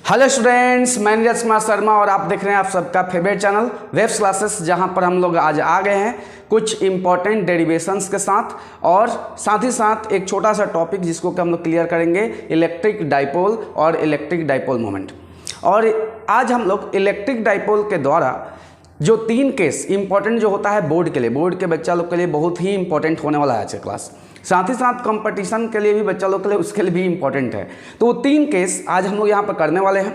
Hello students, मैं नीरज कुमार शर्मा और आप देख रहे हैं आप सबका फेवरेट चैनल वेव्स क्लासेस, जहां पर हम लोग आज आ गए हैं कुछ इंपॉर्टेंट डेरिवेशंस के साथ और साथ ही साथ एक छोटा सा टॉपिक जिसको कि हम लोग क्लियर करेंगे, इलेक्ट्रिक डाइपोल और इलेक्ट्रिक डाइपोल मोमेंट। और आज हम लोग इलेक्ट्रिक डाइपोल के द्वारा जो तीन केस इंपॉर्टेंट जो होता है बोर्ड के बच्चा लोग के लिए बहुत ही इंपॉर्टेंट होने वाला है आज का क्लास, साथ ही साथ कंपटीशन के लिए भी बच्चा लोग के लिए उसके लिए भी इंपॉर्टेंट है। तो वो तीन केस आज हम लोग यहाँ पर करने वाले हैं।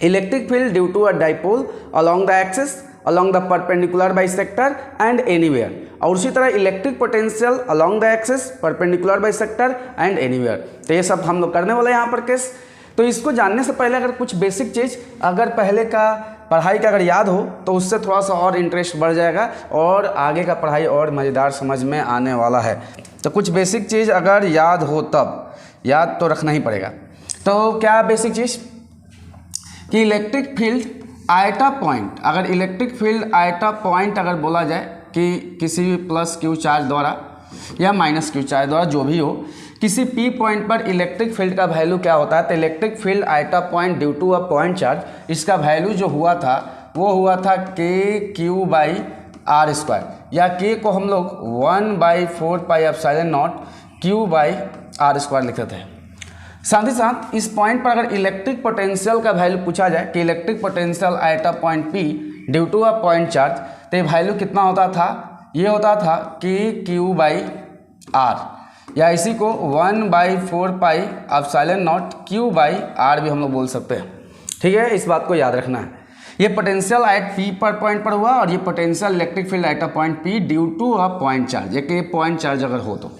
Electric field due to a dipole along the axis, along the perpendicular bisector and anywhere, और उसी तरह electric potential along the axis, perpendicular bisector and anywhere. तो ये सब हम लोग करने वाले हैं यहाँ पर केस। तो इसको जानने से पहले अगर कुछ बेसिक चीज़ अगर पहले का पढ़ाई का अगर याद हो तो उससे थोड़ा सा और इंटरेस्ट बढ़ जाएगा और आगे का पढ़ाई और मज़ेदार समझ में आने वाला है। तो कुछ बेसिक चीज़ अगर याद हो तब याद तो रखना ही पड़ेगा। तो क्या बेसिक चीज़ कि इलेक्ट्रिक फील्ड आयटा पॉइंट, अगर इलेक्ट्रिक फील्ड आयटा पॉइंट अगर बोला जाए कि किसी भी प्लस क्यू चार्ज द्वारा या माइनस क्यू चार्ज द्वारा जो भी हो, किसी पी पॉइंट पर इलेक्ट्रिक फील्ड का वैल्यू क्या होता है, तो electric field at a point due to a point charge, इसका वैल्यू जो हुआ था वो हुआ था के क्यू बाई आर स्क्वायर, या के को हम लोग 1/4 pi epsilon naught Q by R square लिखते थे। साथ ही साथ इस पॉइंट पर अगर इलेक्ट्रिक पोटेंशियल का वैल्यू पूछा जाए कि electric potential at a point P due to a point charge, तो ये वैल्यू कितना होता था, ये होता था कि क्यू बाई आर, या इसी को 1/4 pi epsilon naught Q by R भी हम लोग बोल सकते हैं। ठीक है, इस बात को याद रखना है। ये पोटेंशियल एट पी पर पॉइंट पर हुआ और ये potential electric field at a point P due to a point charge, ये कि पॉइंट चार्ज अगर हो तो।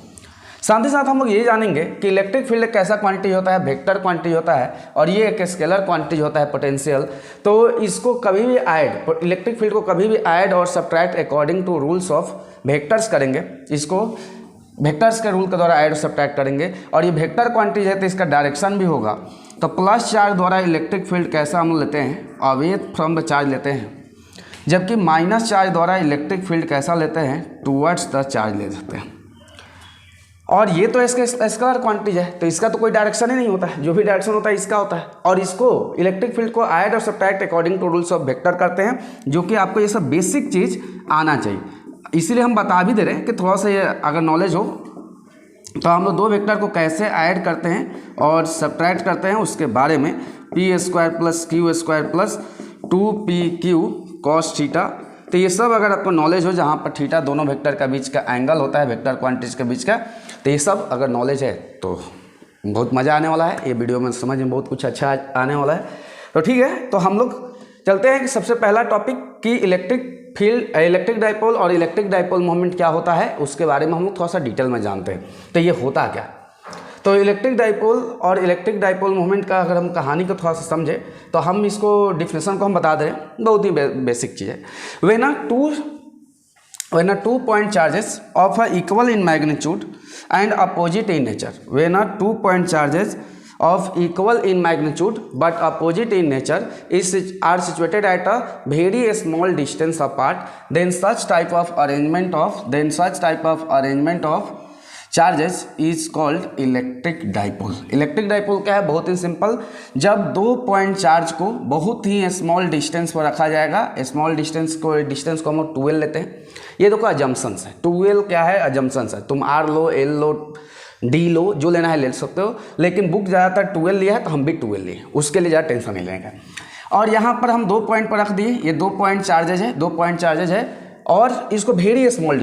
साथ ही साथ हम लोग ये जानेंगे कि इलेक्ट्रिक फील्ड एक कैसा क्वांटिटी होता है, वेक्टर क्वांटिटी होता है, और ये एक स्केलर क्वांटिटी होता है पोटेंशियल। तो इसको कभी भी ऐड, इलेक्ट्रिक फील्ड को कभी भी ऐड और subtract according to rules of vectors करेंगे, इसको वेक्टर्स के रूल के द्वारा ऐड और सब्ट्रैक्ट करेंगे। और ये वेक्टर क्वांटिटी है तो इसका डायरेक्शन भी होगा। तो प्लस चार्ज द्वारा इलेक्ट्रिक फील्ड कैसा हम लेते हैं, अवे फ्रॉम द चार्ज लेते हैं, जबकि माइनस चार्ज द्वारा इलेक्ट्रिक फील्ड कैसा लेते हैं, टूवर्ड्स द चार्ज ले सकते हैं। और ये तो इसके स्केलर क्वांटिटी है तो इसका तो कोई डायरेक्शन ही नहीं होता है, जो भी डायरेक्शन होता है इसका होता है। और इसको इलेक्ट्रिक फील्ड को ऐड और subtract according to rules of vector करते हैं, जो कि आपको ये सब बेसिक चीज़ आना चाहिए। इसीलिए हम बता भी दे रहे हैं कि थोड़ा सा ये अगर नॉलेज हो तो हम लोग दो वेक्टर को कैसे ऐड करते हैं और सब्ट्रैक्ट करते हैं उसके बारे में। P square plus Q square plus 2pq cos theta, तो ये सब अगर आपको नॉलेज हो, जहाँ पर थीटा दोनों वेक्टर का बीच का एंगल होता है वेक्टर क्वांटिटीज के बीच का, तो ये सब अगर नॉलेज है तो बहुत मज़ा आने वाला है। ये वीडियो में समझ में बहुत कुछ अच्छा आने वाला है। तो ठीक है, तो हम लोग चलते हैं कि सबसे पहला टॉपिक कि इलेक्ट्रिक फील्ड, इलेक्ट्रिक डाइपोल और इलेक्ट्रिक डाइपोल मोमेंट क्या होता है उसके बारे में हम लोग थोड़ा सा डिटेल में जानते हैं। तो ये होता क्या, तो इलेक्ट्रिक डाइपोल और इलेक्ट्रिक डाइपोल मोमेंट का अगर हम कहानी को थोड़ा सा समझे तो हम इसको डिफिनेशन को हम बता दे रहे हैं, बहुत ही बेसिक चीज़ है। when a two point charges of a equal in magnitude and opposite in nature, when a 2 point charges of equal in magnitude but opposite in nature are situated at a very small distance apart, then such type of arrangement of charges is called electric dipole. Electric dipole क्या है, बहुत ही simple, जब दो point charge को बहुत ही small distance पर रखा जाएगा। स्मॉल डिस्टेंस को हम लोग 2L लेते हैं। ये देखो अजम्पशंस है, 2L क्या है, अजम्पशंस है। तुम R लो, L लो, D लो, जो लेना है ले सकते हो, लेकिन बुक ज़्यादातर 2L लिया है तो हम भी 2L लिए, उसके लिए ज़्यादा टेंशन नहीं लेंगे। और यहाँ पर हम 2 पॉइंट पर रख दिए, ये 2 पॉइंट चार्जेज है और इसको वेरी स्मॉल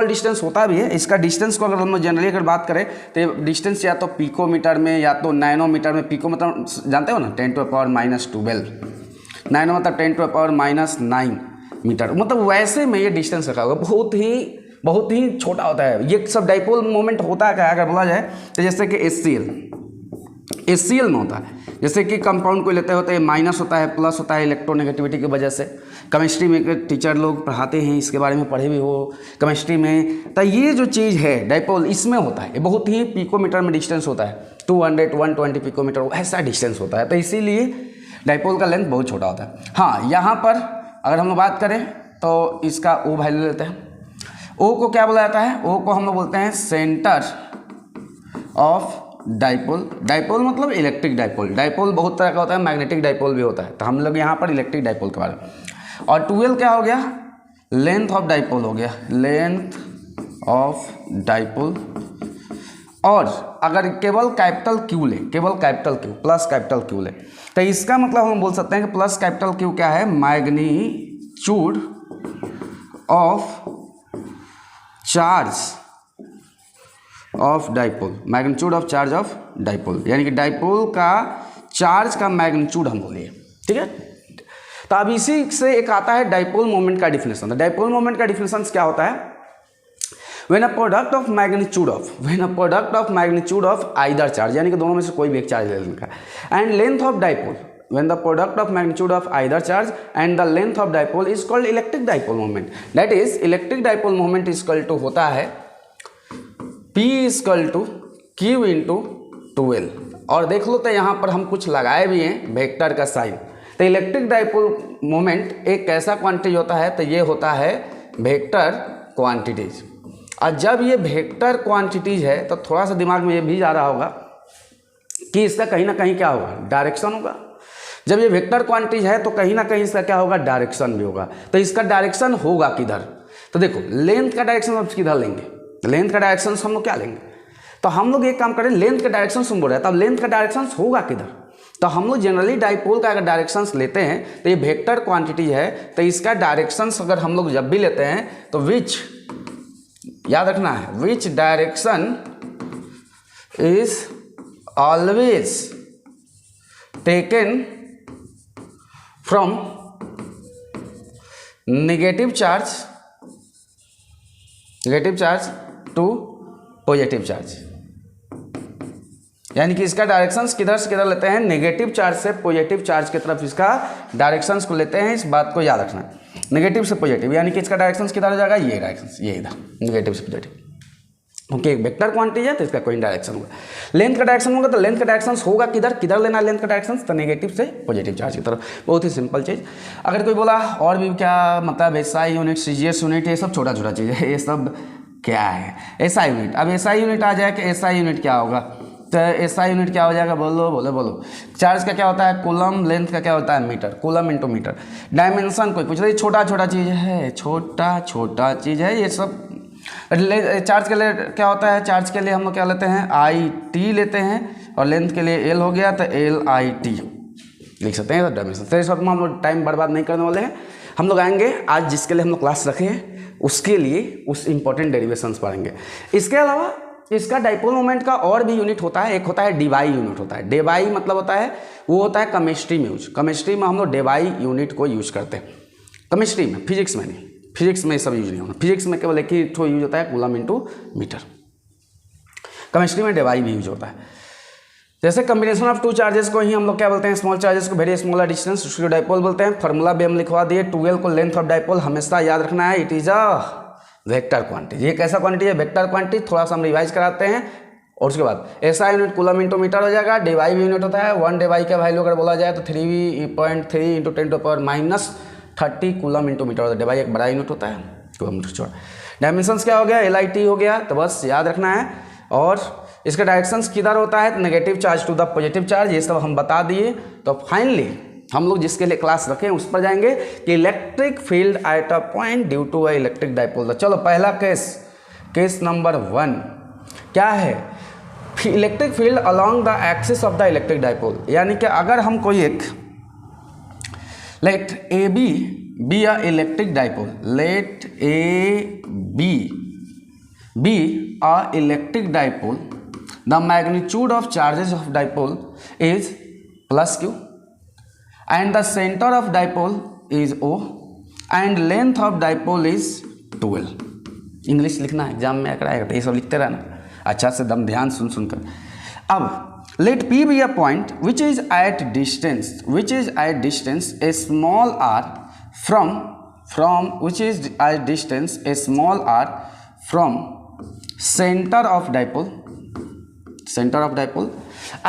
डिस्टेंस होता भी है। इसका डिस्टेंस को अगर हम जनरली अगर बात करें तो डिस्टेंस या तो पिकोमीटर में या तो नैनोमीटर में। पिको मतलब जानते हो ना, 10⁻⁻12, नैनो मतलब 10⁻�9 मीटर, मतलब वैसे में ये डिस्टेंस रखा होगा, बहुत ही छोटा होता है। ये सब डाइपोल मोमेंट होता है क्या अगर बोला जाए तो जैसे कि HCl में होता है, जैसे कि कंपाउंड को लेते होते हैं, माइनस होता है प्लस होता है इलेक्ट्रोनेगेटिविटी की वजह से। केमिस्ट्री में टीचर लोग पढ़ाते हैं, इसके बारे में पढ़े भी हो केमिस्ट्री में। तो ये जो चीज़ है डाइपोल, इसमें होता है, ये बहुत ही पिकोमीटर में डिस्टेंस होता है, 200-120 पिकोमीटर ऐसा डिस्टेंस होता है। तो इसीलिए डाइपोल का लेंथ बहुत छोटा होता है। हाँ, यहाँ पर अगर हम लोग बात करें तो इसका ओ वैल्यू लेते हैं। ओ को क्या बोला जाता है, ओ को हम लोग बोलते हैं सेंटर ऑफ डाइपोल, डाइपोल मतलब इलेक्ट्रिक डाइपोल, डाइपोल बहुत तरह का होता है, मैग्नेटिक डाइपोल भी होता है, तो हम लोग यहाँ पर इलेक्ट्रिक डाइपोल के बारे में। और 12 क्या हो गया, लेंथ ऑफ डाइपोल हो गया, लेंथ ऑफ डाइपोल। और अगर केवल कैपिटल क्यू ले, केवल capital Q plus capital Q ले, तो इसका मतलब हम बोल सकते हैं कि प्लस कैपिटल क्यू क्या है, magnitude of charge of dipole, magnitude of charge of dipole, यानी कि डाइपोल का चार्ज का मैग्नीट्यूड हम बोलिए, ठीक है। तो अब इसी से एक आता है डाइपोल मोमेंट का डिफिनेशन। डाइपोल मोमेंट का डिफिनेशन क्या होता है, when a product of magnitude of either charge, यानी कि दोनों में से कोई भी एक चार्ज ले लेने का, and length of dipole, when the product of magnitude of either charge and the length of dipole is called electric dipole moment, that is electric dipole moment is equal to होता है P is equal to Q into 12। और देख लो तो यहाँ पर हम कुछ लगाए भी हैं वेक्टर का साइन। तो इलेक्ट्रिक डाइपोल मोमेंट एक कैसा क्वांटिटी होता है, तो ये होता है वेक्टर क्वांटिटीज। और जब ये वेक्टर क्वांटिटीज है तो थोड़ा सा दिमाग में ये भी जा रहा होगा कि इसका कहीं ना कहीं क्या होगा, डायरेक्शन होगा। जब ये वेक्टर क्वांटिटीज है तो कहीं ना कहीं इसका क्या होगा, डायरेक्शन भी होगा। तो इसका डायरेक्शन होगा किधर, तो देखो लेंथ का डायरेक्शन हम किधर लेंगे, लेंथ का डायरेक्शन हम लोग क्या लेंगे, तो हम लोग एक काम करें, लेंथ का डायरेक्शन हम बोल रहे हैं, तब लेंथ का डायरेक्शन होगा किधर, तो हम लोग जनरली डाइपोल का अगर डायरेक्शंस लेते हैं तो ये वेक्टर क्वांटिटी है, तो इसका डायरेक्शंस अगर हम लोग जब भी लेते हैं तो विच, याद रखना है, which direction is always taken from negative charge to positive charge, यानी कि इसका डायरेक्शंस किधर से किधर लेते हैं, नेगेटिव चार्ज से पॉजिटिव चार्ज की तरफ इसका डायरेक्शंस को लेते हैं। इस बात को याद रखना, नेगेटिव से पॉजिटिव, यानी कि इसका डायरेक्शंस किधर हो जाएगा, ये डायरेक्शंस, ये इधर नेगेटिव से पॉजिटिव, क्योंकि एक वेक्टर क्वांटिटी है तो इसका कोई डायरेक्शन होगा। लेंथ का डायरेक्शन होगा तो लेंथ का डायरेक्शन होगा किधर, किधर लेना लेंथ का डायरेक्शन, तो नेगेटिव से पॉजिटिव चार्ज की तरफ। बहुत ही सिंपल चीज़। अगर कोई बोला और भी क्या मतलब एसआई यूनिट, सीजीएस यूनिट, ये सब छोटा छोटा चीज़ है, ये सब क्या है, एसआई यूनिट। अब एसआई यूनिट आ जाए कि एसआई यूनिट क्या होगा, तो एसआई यूनिट क्या हो जाएगा, बोलो। चार्ज का क्या होता है, कूलम, लेंथ का क्या होता है, metre, coulomb into metre. Dimension कोई पूछ रही, छोटा छोटा चीज़ है, छोटा चीज़ है ये सब। चार्ज के लिए क्या होता है, चार्ज के लिए हम लोग क्या लेते हैं, IT लेते हैं, और लेंथ के लिए L हो गया तो LIT लिख सकते हैं डायमेंशन। तो इस वक्त में हम लोग टाइम बर्बाद नहीं करने वाले हैं, हम लोग आएंगे आज जिसके लिए हम लोग क्लास रखे हैं उसके लिए उस इंपॉर्टेंट डेरिवेशंस पढ़ेंगे। इसके अलावा इसका डाइपोल मोमेंट का और भी यूनिट होता है, एक होता है डेबाई यूनिट होता है। डेबाई मतलब होता है, वो होता है केमिस्ट्री में यूज, केमिस्ट्री में हम लोग डेबाई यूनिट को यूज करते हैं, केमिस्ट्री में, फिजिक्स में नहीं, फिजिक्स में सब यूज नहीं होना, फिजिक्स में केवल एक ही ठो यूज होता है, कूलम इंटू मीटर। केमिस्ट्री में डेबाई भी यूज होता है। जैसे कॉम्बिनेशन ऑफ टू चार्जेस को ही हम लोग क्या बोलते हैं, स्मॉल चार्जेस को वेरी स्मॉलर डिस्टेंस, उसको डाइपोल बोलते हैं। फार्मूला भी हम लिखवा दिए, 12 को लेंथ ऑफ डाइपोल हमेशा याद रखना है, it is a vector quantity. ये कैसा क्वांटिटी है, वेक्टर क्वांटिटी। थोड़ा सा हम रिवाइज कराते हैं और उसके बाद ऐसा यूनिट कूलम इंटू मीटर हो जाएगा। डेबाई भी यूनिट होता है, 1 डेबाई का वैल्यू अगर बोला जाए तो 3.3 इंटू 10⁻⁻30 कूलम इंटू मीटर होता है। डेबाई एक बड़ा यूनिट होता है, कूलम इंटू छोटा। डायमेंशंस क्या हो गया, LIT हो गया, तो बस याद रखना है। और इसका डायरेक्शंस किधर होता है, negative charge to the positive charge, ये सब हम बता दिए। तो फाइनली हम लोग जिसके लिए क्लास रखें उस पर जाएंगे कि electric field at a point due to a electric dipole. तो चलो पहला केस नंबर 1 क्या है, electric field along the axis of the electric dipole. यानी कि अगर हम कोई एक let AB be a electric dipole, let AB be a electric dipole, the magnitude of charges of dipole is plus Q and the center of dipole is O and length of dipole is 12। English लिखना exam में अगर आएगा तो ये सब लिखते रहना अच्छा से, दम ध्यान सुनकर। अब let P be a point which is at distance a small r from which is at distance a small r from center of dipole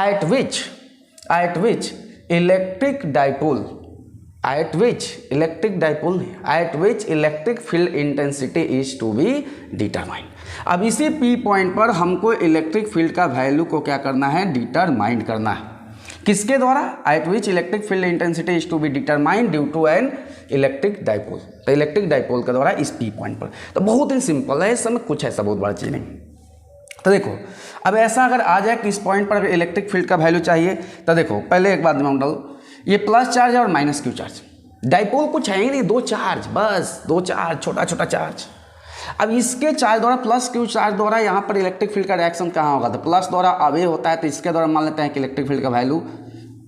at which electric dipole at which electric dipole at which electric field intensity is to be determined. अब इसी P point पर हमको electric field का value को क्या करना है, determine करना है। किसके द्वारा, at which electric field intensity is to be determined due to an electric dipole. तो इलेक्ट्रिक डाइपोल के द्वारा इस पी पॉइंट पर। तो बहुत ही सिंपल है, इस समय कुछ ऐसा बहुत बड़ा चीज़ नहीं। तो देखो अब ऐसा अगर आ जाए कि इस पॉइंट पर इलेक्ट्रिक फील्ड का वैल्यू चाहिए, तो देखो पहले एक बात दिमाग डालो, ये प्लस चार्ज और माइनस क्यू चार्ज, डाइपोल कुछ है ही नहीं, दो चार्ज, बस दो चार्ज, छोटा छोटा चार्ज। अब इसके चार्ज द्वारा प्लस क्यू चार्ज द्वारा यहाँ पर इलेक्ट्रिक फील्ड का रिएक्शन कहाँ होगा, तो प्लस द्वारा अवे होता है, तो इसके द्वारा मान लेते हैं कि इलेक्ट्रिक फील्ड का वैल्यू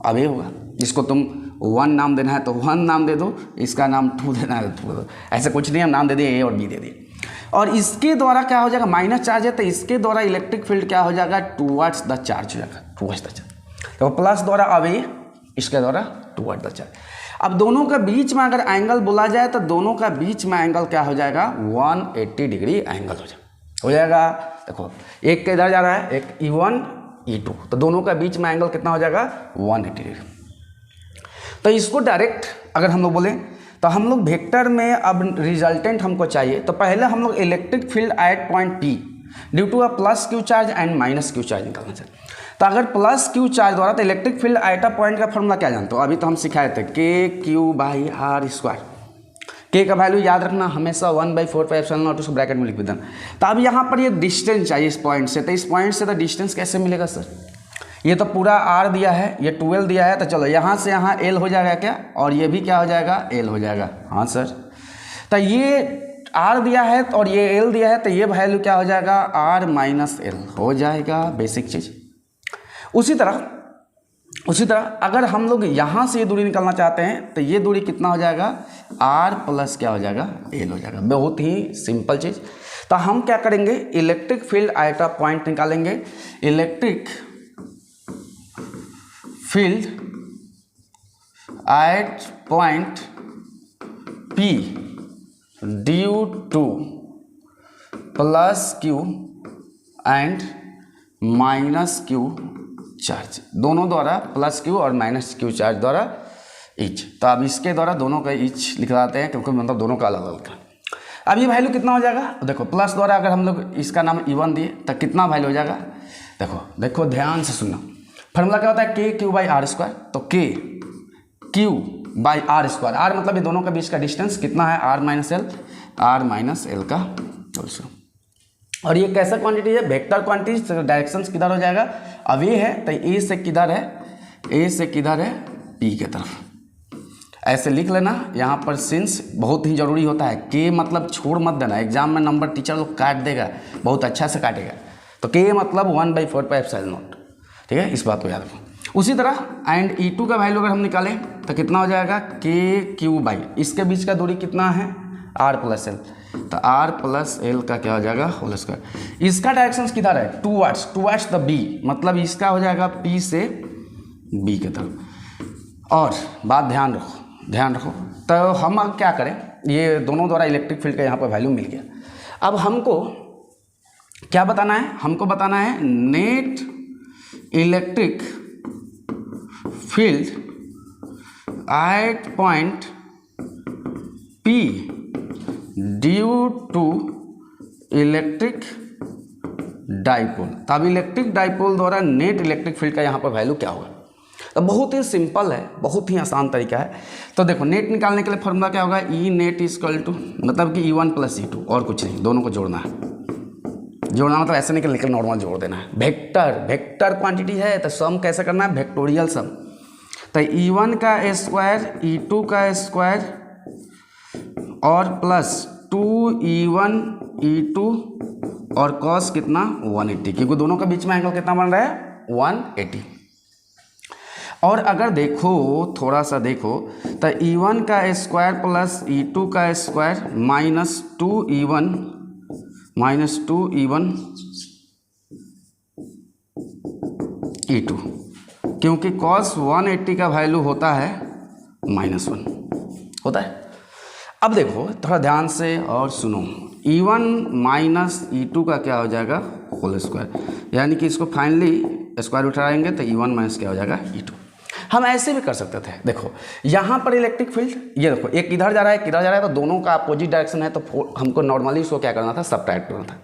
अवे होगा। इसको तुम 1 नाम देना है तो 1 नाम दे दो, इसका नाम 2 देना है तो 2 दे दो, ऐसे कुछ नहीं, हम नाम दे दिए ए और बी दे दिए। और इसके द्वारा क्या हो जाएगा, माइनस चार्ज है तो इसके द्वारा इलेक्ट्रिक फील्ड क्या हो जाएगा, टूवर्ड्स द चार्ज हो जाएगा, टूवर्ड्स द चार्ज। तो प्लस द्वारा अवे, इसके द्वारा टूवर्ड द चार्ज। अब दोनों के बीच में अगर एंगल बोला जाए तो दोनों का बीच में एंगल क्या हो जाएगा, 180 डिग्री एंगल हो जाएगा। देखो एक के इधर जा रहा है, एक E1 E2, तो दोनों का बीच में एंगल कितना हो जाएगा, 180 डिग्री। तो इसको डायरेक्ट अगर हम लोग बोले तो हम लोग वेक्टर में अब रिजल्टेंट हमको चाहिए, तो पहले हम लोग electric field at point P due to a plus Q charge and minus Q charge निकालना चाहिए। तो अगर प्लस क्यू चार्ज द्वारा, तो electric field at a point का फॉर्मूला क्या जानते हो, अभी तो हम सिखाए थे, KQ/R²। के का वैल्यू याद रखना हमेशा 1/4πε0, उसको ब्रैकेट में लिख देना। तो अब यहाँ पर ये डिस्टेंस चाहिए इस पॉइंट से, तो इस पॉइंट से तो डिस्टेंस कैसे मिलेगा सर, ये तो पूरा R दिया है, ये 12 दिया है, तो चलो यहाँ से यहाँ L हो जाएगा क्या, और ये भी क्या हो जाएगा, L हो जाएगा। हाँ सर, तो ये R दिया है और ये L दिया है, तो ये वैल्यू क्या हो जाएगा, R-L हो जाएगा, बेसिक चीज़। उसी तरह अगर हम लोग यहाँ से ये दूरी निकालना चाहते हैं, तो ये दूरी कितना हो जाएगा, R प्लस क्या हो जाएगा, L हो जाएगा। बहुत ही सिंपल चीज़। तो हम क्या करेंगे, electric field at a point निकालेंगे, electric field at point P due to plus Q and minus Q charge, दोनों द्वारा प्लस क्यू और माइनस क्यू चार्ज द्वारा ईच। तो अब इसके द्वारा दोनों का ईच लिख देते हैं, क्योंकि मतलब दोनों का अलग अलग है। अब ये वैल्यू कितना हो जाएगा, देखो प्लस द्वारा अगर हम लोग इसका नाम E1 दिए तो कितना वैल्यू हो जाएगा, देखो ध्यान से सुनना। फॉर्मूला क्या होता है, KQ/R²। तो KQ/R², R मतलब ये दोनों के बीच का डिस्टेंस कितना है, R-L का होल। और ये कैसा क्वांटिटी है, वेक्टर क्वांटिटी। तो डायरेक्शंस किधर हो जाएगा, अब ये है तो ए से किधर है, P के तरफ, ऐसे लिख लेना। यहाँ पर सिंस बहुत ही जरूरी होता है, K मतलब छोड़ मत देना, एग्जाम में नंबर टीचर लोग काट देगा, बहुत अच्छा से काटेगा। तो K मतलब 1/4πε0, ठीक है, इस बात को याद रखो। उसी तरह एंड E2 का वैल्यू अगर हम निकालें तो कितना हो जाएगा, KQ/, इसके बीच का दूरी कितना है, R+L, तो R+L का क्या हो जाएगा, होल स्क्वायर। इसका डायरेक्शन किधर है, टूवर्ड्स द B, मतलब इसका हो जाएगा P से B के तरफ। और बात ध्यान रखो। तो हम अब क्या करें, ये दोनों द्वारा इलेक्ट्रिक फील्ड का यहाँ पर वैल्यू मिल गया। अब हमको क्या बताना है, हमको बताना है net electric field at point P due to electric dipole. तब इलेक्ट्रिक डाइपोल द्वारा नेट इलेक्ट्रिक फील्ड का यहाँ पर वैल्यू क्या होगा। तो बहुत ही सिंपल है, बहुत ही आसान तरीका है। तो देखो नेट निकालने के लिए फॉर्मूला क्या होगा, ई नेट इक्वल टू मतलब कि E1 + E2, और कुछ नहीं, दोनों को जोड़ना है। जोड़ना मतलब ऐसे नहीं कि नॉर्मल जोड़ देना है। वेक्टर क्वांटिटी है तो सम कैसे करना है, वेक्टोरियल सम। तो E1 का स्क्वायर E2 का स्क्वायर और प्लस 2E1 E2 और कॉस कितना 180, क्योंकि दोनों के बीच में एंगल कितना बन रहा है 180। और अगर देखो थोड़ा सा देखो तो E1 का स्क्वायर प्लस E2 का स्क्वायर माइनस 2E1 E2, क्योंकि कॉस 180 का वैल्यू होता है -1 होता है। अब देखो थोड़ा ध्यान से और सुनो, E1 - E2 का क्या हो जाएगा होल स्क्वायर, यानी कि इसको फाइनली स्क्वायर उठाएंगे तो E1 - क्या हो जाएगा E2। हम ऐसे भी कर सकते थे। देखो यहाँ पर इलेक्ट्रिक फील्ड ये देखो एक इधर जा रहा है एक इधर जा रहा है, तो दोनों का अपोजिट डायरेक्शन है, तो हमको नॉर्मली इसको क्या करना था, सब्ट्रैक्ट करना था।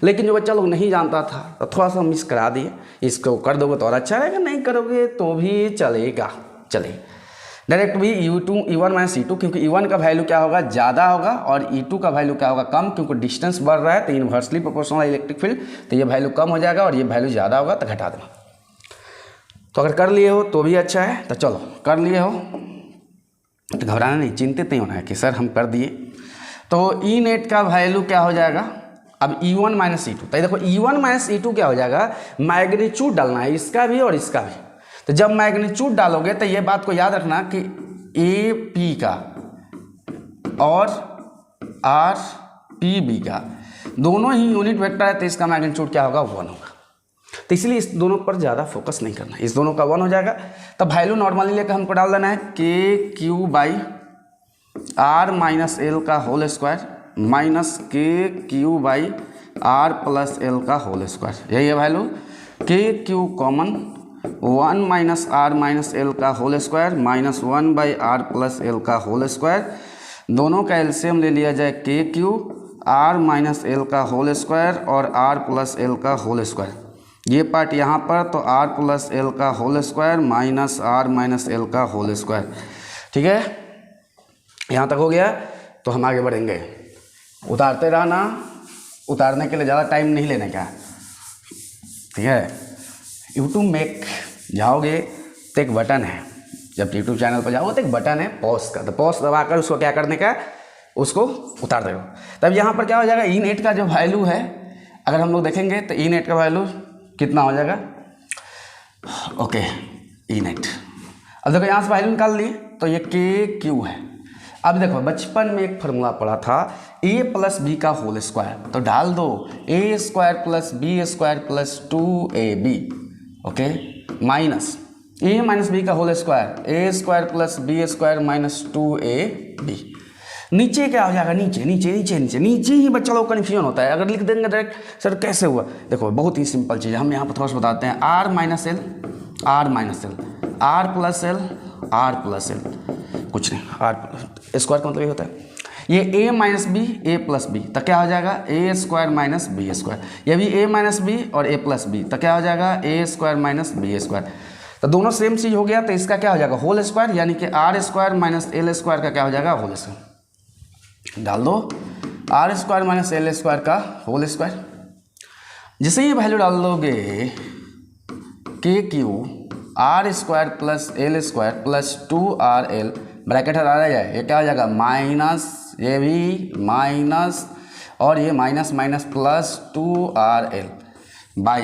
लेकिन जो बच्चा लोग नहीं जानता था तो थोड़ा सा मिस करा दिए। इसको कर दोगे तो और अच्छा रहेगा, नहीं करोगे तो भी चलेगा। चलिए डायरेक्ट भी U2 E1 माइनस E2, क्योंकि E1 का वैल्यू क्या होगा, ज़्यादा होगा, और E2 का वैल्यू क्या होगा, कम, क्योंकि डिस्टेंस बढ़ रहा है तो इन्वर्सली प्रोपोर्शनल इलेक्ट्रिक फील्ड, तो ये वैल्यू कम हो जाएगा और ये वैल्यू ज़्यादा होगा तो घटा देना। तो अगर कर लिए हो तो भी अच्छा है। तो चलो कर लिए हो तो घबराना नहीं, चिंतित नहीं होना है कि सर हम कर दिए। तो ई नेट का वैल्यू क्या हो जाएगा, अब E1 माइनस E2। तो देखो E1 माइनस E2 क्या हो जाएगा, मैग्नीट्यूड डालना है इसका भी और इसका भी। तो जब मैग्नीट्यूड डालोगे तो ये बात को याद रखना कि AP का और RPB का दोनों ही यूनिट वेक्टर है, तो इसका मैग्नीट्यूड क्या होगा, 1 होगा। तो इसलिए इस दोनों पर ज़्यादा फोकस नहीं करना, इस दोनों का 1 हो जाएगा। तो वैल्यू नॉर्मली लेकर हमको डाल देना है KQ by R minus L का whole square minus KQ by R plus L का होल स्क्वायर। यही है value. KQ common 1 minus R minus L का whole square minus 1 by R plus L का होल स्क्वायर। दोनों का LCM ले लिया जाए KQ R माइनस L का होल स्क्वायर और R प्लस L का होल स्क्वायर। ये पार्ट यहाँ पर, तो R प्लस L का whole square minus R minus L का होल स्क्वायर। ठीक है, यहाँ तक हो गया। तो हम आगे बढ़ेंगे, उतारते रहना, उतारने के लिए ज़्यादा टाइम नहीं लेने का। ठीक है, यूट्यूब में जाओगे तो एक बटन है, जब यूट्यूब चैनल पर जाओगे तो एक बटन है पॉज का, तो पॉज दबाकर उसको क्या करने का, उसको उतार देगा। तब यहाँ पर क्या हो जाएगा, ई नेट का जो वैल्यू है अगर हम लोग देखेंगे तो ई नेट का वैल्यू कितना हो जाएगा, ओके ई नेट। अब देखो यहाँ से वैल्यू निकाल लिए तो ये KQ है। अब देखो बचपन में एक फार्मूला पढ़ा था A प्लस बी का होल स्क्वायर, तो डाल दो A square plus B square plus 2AB, okay, minus A minus B का whole square A square plus B square minus 2AB। नीचे क्या हो जाएगा, नीचे नीचे नीचे नीचे नीचे ही बच्चा लोग कन्फ्यूजन होता है। अगर लिख देंगे डायरेक्ट सर कैसे हुआ, देखो बहुत ही सिंपल चीज़ है, हम यहाँ पर थोड़ा सा बताते हैं। R minus L R minus L R plus L R plus L, कुछ नहीं, R स्क्वायर का मतलब ये होता है। ये A minus B A plus B, तो क्या हो जाएगा A square minus B square. ये भी A माइनस बी और A प्लस बी, तो क्या हो जाएगा A square minus B square. तो दोनों सेम चीज़ हो गया, तो इसका क्या हो जाएगा होल स्क्वायर, यानी कि R square minus L square का क्या हो जाएगा होल स्क्वायर। डाल दो R square minus L square का होल स्क्वायर। जैसे ही वैल्यू डाल दोगे KQ R square plus L square plus 2RL, bracket हटा जाए, ये क्या हो जाएगा माइनस, ये भी माइनस और ये minus minus plus 2RL by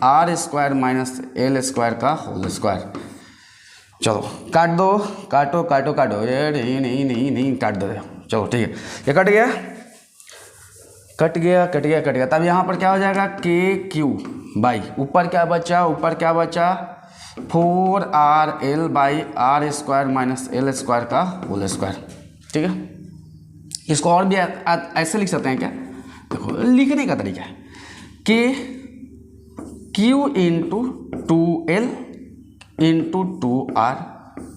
R square minus L square का होल स्क्वायर। चलो काट दो, काटो काटो काटो, ये नहीं नहीं नहीं नहीं काट दो, चलो ठीक है, ये कट गया कट गया कट गया कट गया। तब यहाँ पर क्या हो जाएगा KQ बाई ऊपर क्या बचा, ऊपर क्या बचा 4RL by R square minus L square का होल स्क्वायर। ठीक है, इसको और भी ऐसे लिख सकते हैं क्या, देखो लिखने का तरीका है KQ into 2L into 2R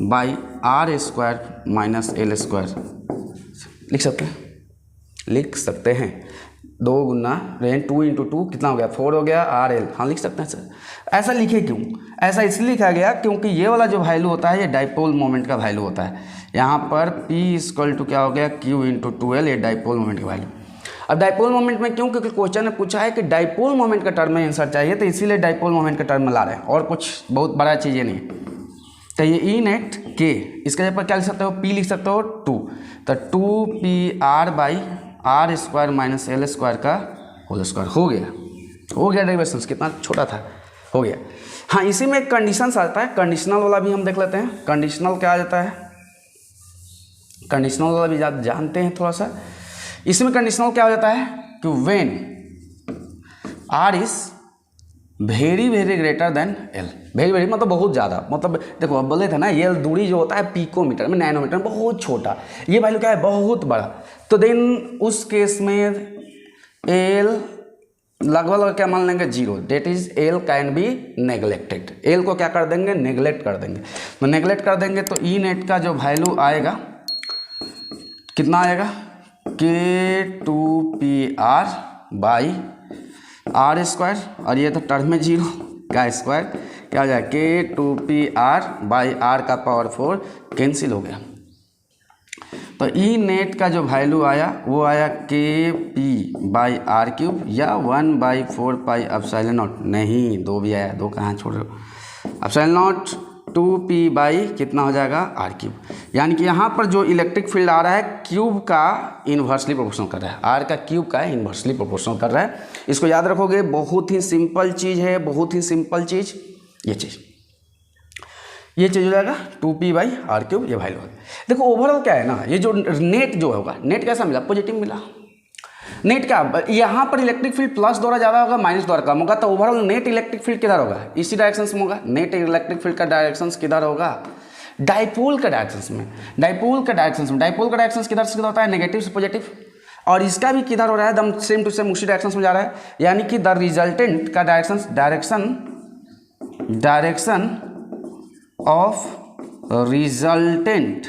by R square minus L square. लिख सकते हैं 2 गुना 2 इंटू 2 कितना हो गया 4 हो गया RL। हाँ लिख सकते हैं सर। ऐसा लिखे क्यों, ऐसा इसलिए लिखा गया क्योंकि ये वाला जो वैल्यू होता है ये डाइपोल मोमेंट का वैल्यू होता है। यहाँ पर P इक्वल टू क्या हो गया Q इंटू 2L, ये डाइपोल मोमेंट का वैल्यू। अब डाइपोल मोमेंट में क्यों, क्योंकि क्वेश्चन ने पूछा है कि डाइपोल मोमेंट का टर्म में आंसर चाहिए, तो इसीलिए डाइपोल मोमेंट का टर्म में ला रहे हैं, और कुछ बहुत बड़ा चीज़ें नहीं है। तो ये ई नेट के, इसके जगह पर क्या लिख सकते हो P लिख सकते हो 2, तो 2PR by R square minus L square का होल स्क्वायर। हो गया डेरिवेशन, कितना छोटा था, हो गया। हाँ इसी में एक कंडीशन आता है, कंडीशनल वाला भी हम देख लेते हैं। कंडीशनल क्या आ जाता है, कंडीशनल वाला भी जानते हैं थोड़ा सा। इसमें कंडीशनल क्या हो जाता है कि when R is very very greater then L, very very मतलब बहुत ज़्यादा, मतलब देखो अब बोले थे ना L दूरी जो होता है पिकोमीटर में, नैनोमीटर में बहुत छोटा, ये वैल्यू क्या है बहुत बड़ा। तो देन उस केस में L लगभग क्या मान लेंगे, zero. That is L can be neglected. L को क्या कर देंगे, नेग्लेक्ट कर देंगे। तो नेग्लेक्ट कर देंगे तो ई नेट का जो वैल्यू आएगा कितना आएगा, K2PR बाई आर स्क्वायर, और ये तो टर्म में जीरो का स्क्वायर क्या हो जाएगा, K2PR बाई आर का पावर 4 कैंसिल हो गया। तो ई नेट का जो वैल्यू आया वो आया KP बाई आर क्यूब या 1/4 पाई एप्सिलॉन नॉट, नहीं 2 भी आया, 2 कहाँ छोड़ रहे हो, एप्सिलॉन नॉट 2P बाई कितना हो जाएगा आर क्यूब। यानी कि यहाँ पर जो इलेक्ट्रिक फील्ड आ रहा है क्यूब का इन्वर्सली प्रोपोर्शनल कर रहा है, आर का क्यूब का इन्वर्सली प्रोपोर्शनल कर रहा है। इसको याद रखोगे, बहुत ही सिंपल चीज़ है, बहुत ही सिंपल चीज़। ये चीज़ हो जाएगा 2P बाई आर क्यूब, ये वैल्यू है। देखो ओवरऑल क्या है ना, ये जो नेट जो होगा, नेट कैसा मिला, पॉजिटिव मिला। नेट क्या, यहाँ पर इलेक्ट्रिक फील्ड प्लस द्वारा ज़्यादा होगा, माइनस द्वारा कम होगा, तो ओवरऑल नेट इलेक्ट्रिक फील्ड किधर होगा, इसी डायरेक्शन में होगा। नेट इलेक्ट्रिक फील्ड का डायरेक्शन किधर होगा, डाइपोल का डायरेक्शन में। डाइपोल का डायरेक्शन किधर से किधर होता है, नेगेटिव से पॉजिटिव, और इसका भी किधर हो रहा है, एकदम सेम टू सेम उसी डायरेक्शन में जा रहा है। यानी कि द रिजल्टेंट का direction of resultant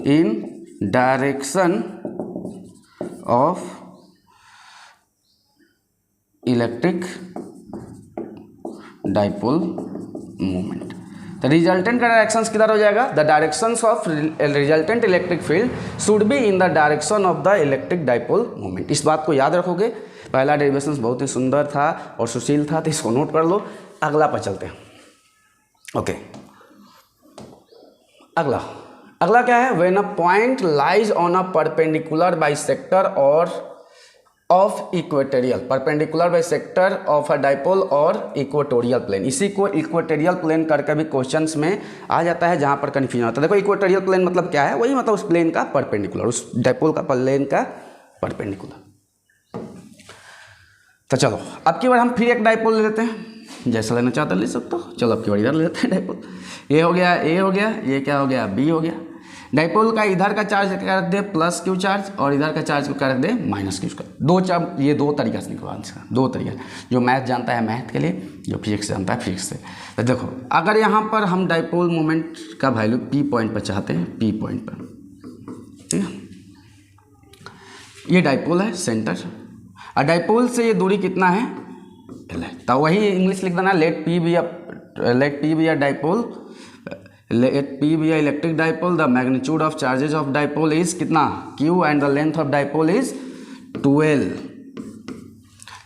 in direction of electric dipole moment. तो रिजल्टेंट का डायरेक्शन किधर हो जाएगा, the direction of resultant electric field should be in the direction of the electric dipole moment. इस बात को याद रखोगे। पहला डेरिवेशन बहुत ही सुंदर था और सुशील था, तो इसको नोट कर लो। अगला पर चलते हैं। ओके, अगला क्या है, when a point lies on a perpendicular bisector और of equatorial, perpendicular bisector of a dipole और इक्वेटोरियल प्लेन। इसी को इक्वेटोरियल प्लेन करके भी क्वेश्चंस में आ जाता है, जहां पर कन्फ्यूजन होता है। देखो इक्वेटोरियल प्लेन मतलब क्या है, वही मतलब उस प्लेन का परपेंडिकुलर, उस डाइपोल का प्लेन का परपेंडिकुलर। तो चलो अब की बार हम फिर एक डाइपोल ले लेते हैं, जैसा लेना चाहता ले सकते हो। चलो अब की बार इधर ले लेते हैं डाइपोल। ये हो गया, ए हो गया, ये क्या हो गया, बी हो गया। डाइपोल का इधर का चार्ज क्या रख दे, प्लस क्यू चार्ज, और इधर का चार्ज को क्या रख दे, माइनस क्यू चार्ज। दो चार्ज, ये दो तरीका से निकलवाने का, दो तरीका। जो मैथ जानता है मैथ के लिए, जो फिजिक्स जानता है फिजिक्स से। तो देखो अगर यहाँ पर हम डाइपोल मोमेंट का वैल्यू पी पॉइंट पर चाहते हैं, पी पॉइंट पर, ठीक है, ये डाइपोल है सेंटर, और डाइपोल से ये दूरी कितना है, एल है। तो वही इंग्लिश लिख देना, let P be a dipole, let P be a electric dipole, the magnitude of charges of dipole is कितना, Q, and the length of dipole is 12।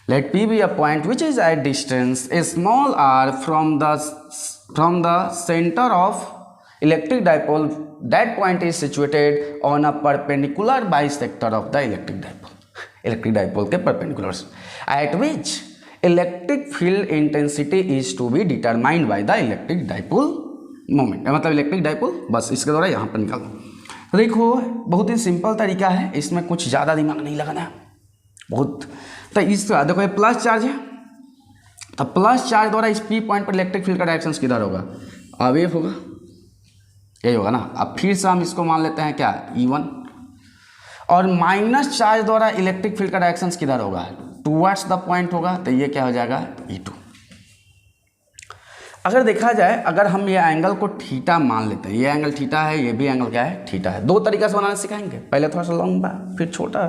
Let P be a point which is at distance small R from the centre of electric dipole, that point is situated on a perpendicular bisector of the electric dipole, electric dipole के perpendiculars, at which electric field intensity is to be determined by the electric dipole moment, मतलब electric dipole. बस इसके द्वारा यहाँ पर निकाल दो। तो देखो बहुत ही सिंपल तरीका है, इसमें कुछ ज़्यादा दिमाग नहीं लगाना है बहुत। तो इस देखो ये प्लस चार्ज है, तो प्लस चार्ज द्वारा इस पी पॉइंट पर इलेक्ट्रिक फील्ड का डायरेक्शन किधर होगा, अवे होगा, यही होगा ना। अब फिर से हम इसको मान लेते हैं क्या, E1, और माइनस चार्ज द्वारा इलेक्ट्रिक फील्ड का डायरेक्शन किधर होगा, टुवर्ड्स द पॉइंट होगा, तो ये क्या हो जाएगा, E2। अगर देखा जाए, अगर हम ये एंगल को थीटा मान लेते हैं, ये एंगल थीटा है, ये भी एंगल क्या है, थीटा है। दो तरीका से बनाना सिखाएंगे, पहले थोड़ा सा लंबा फिर छोटा।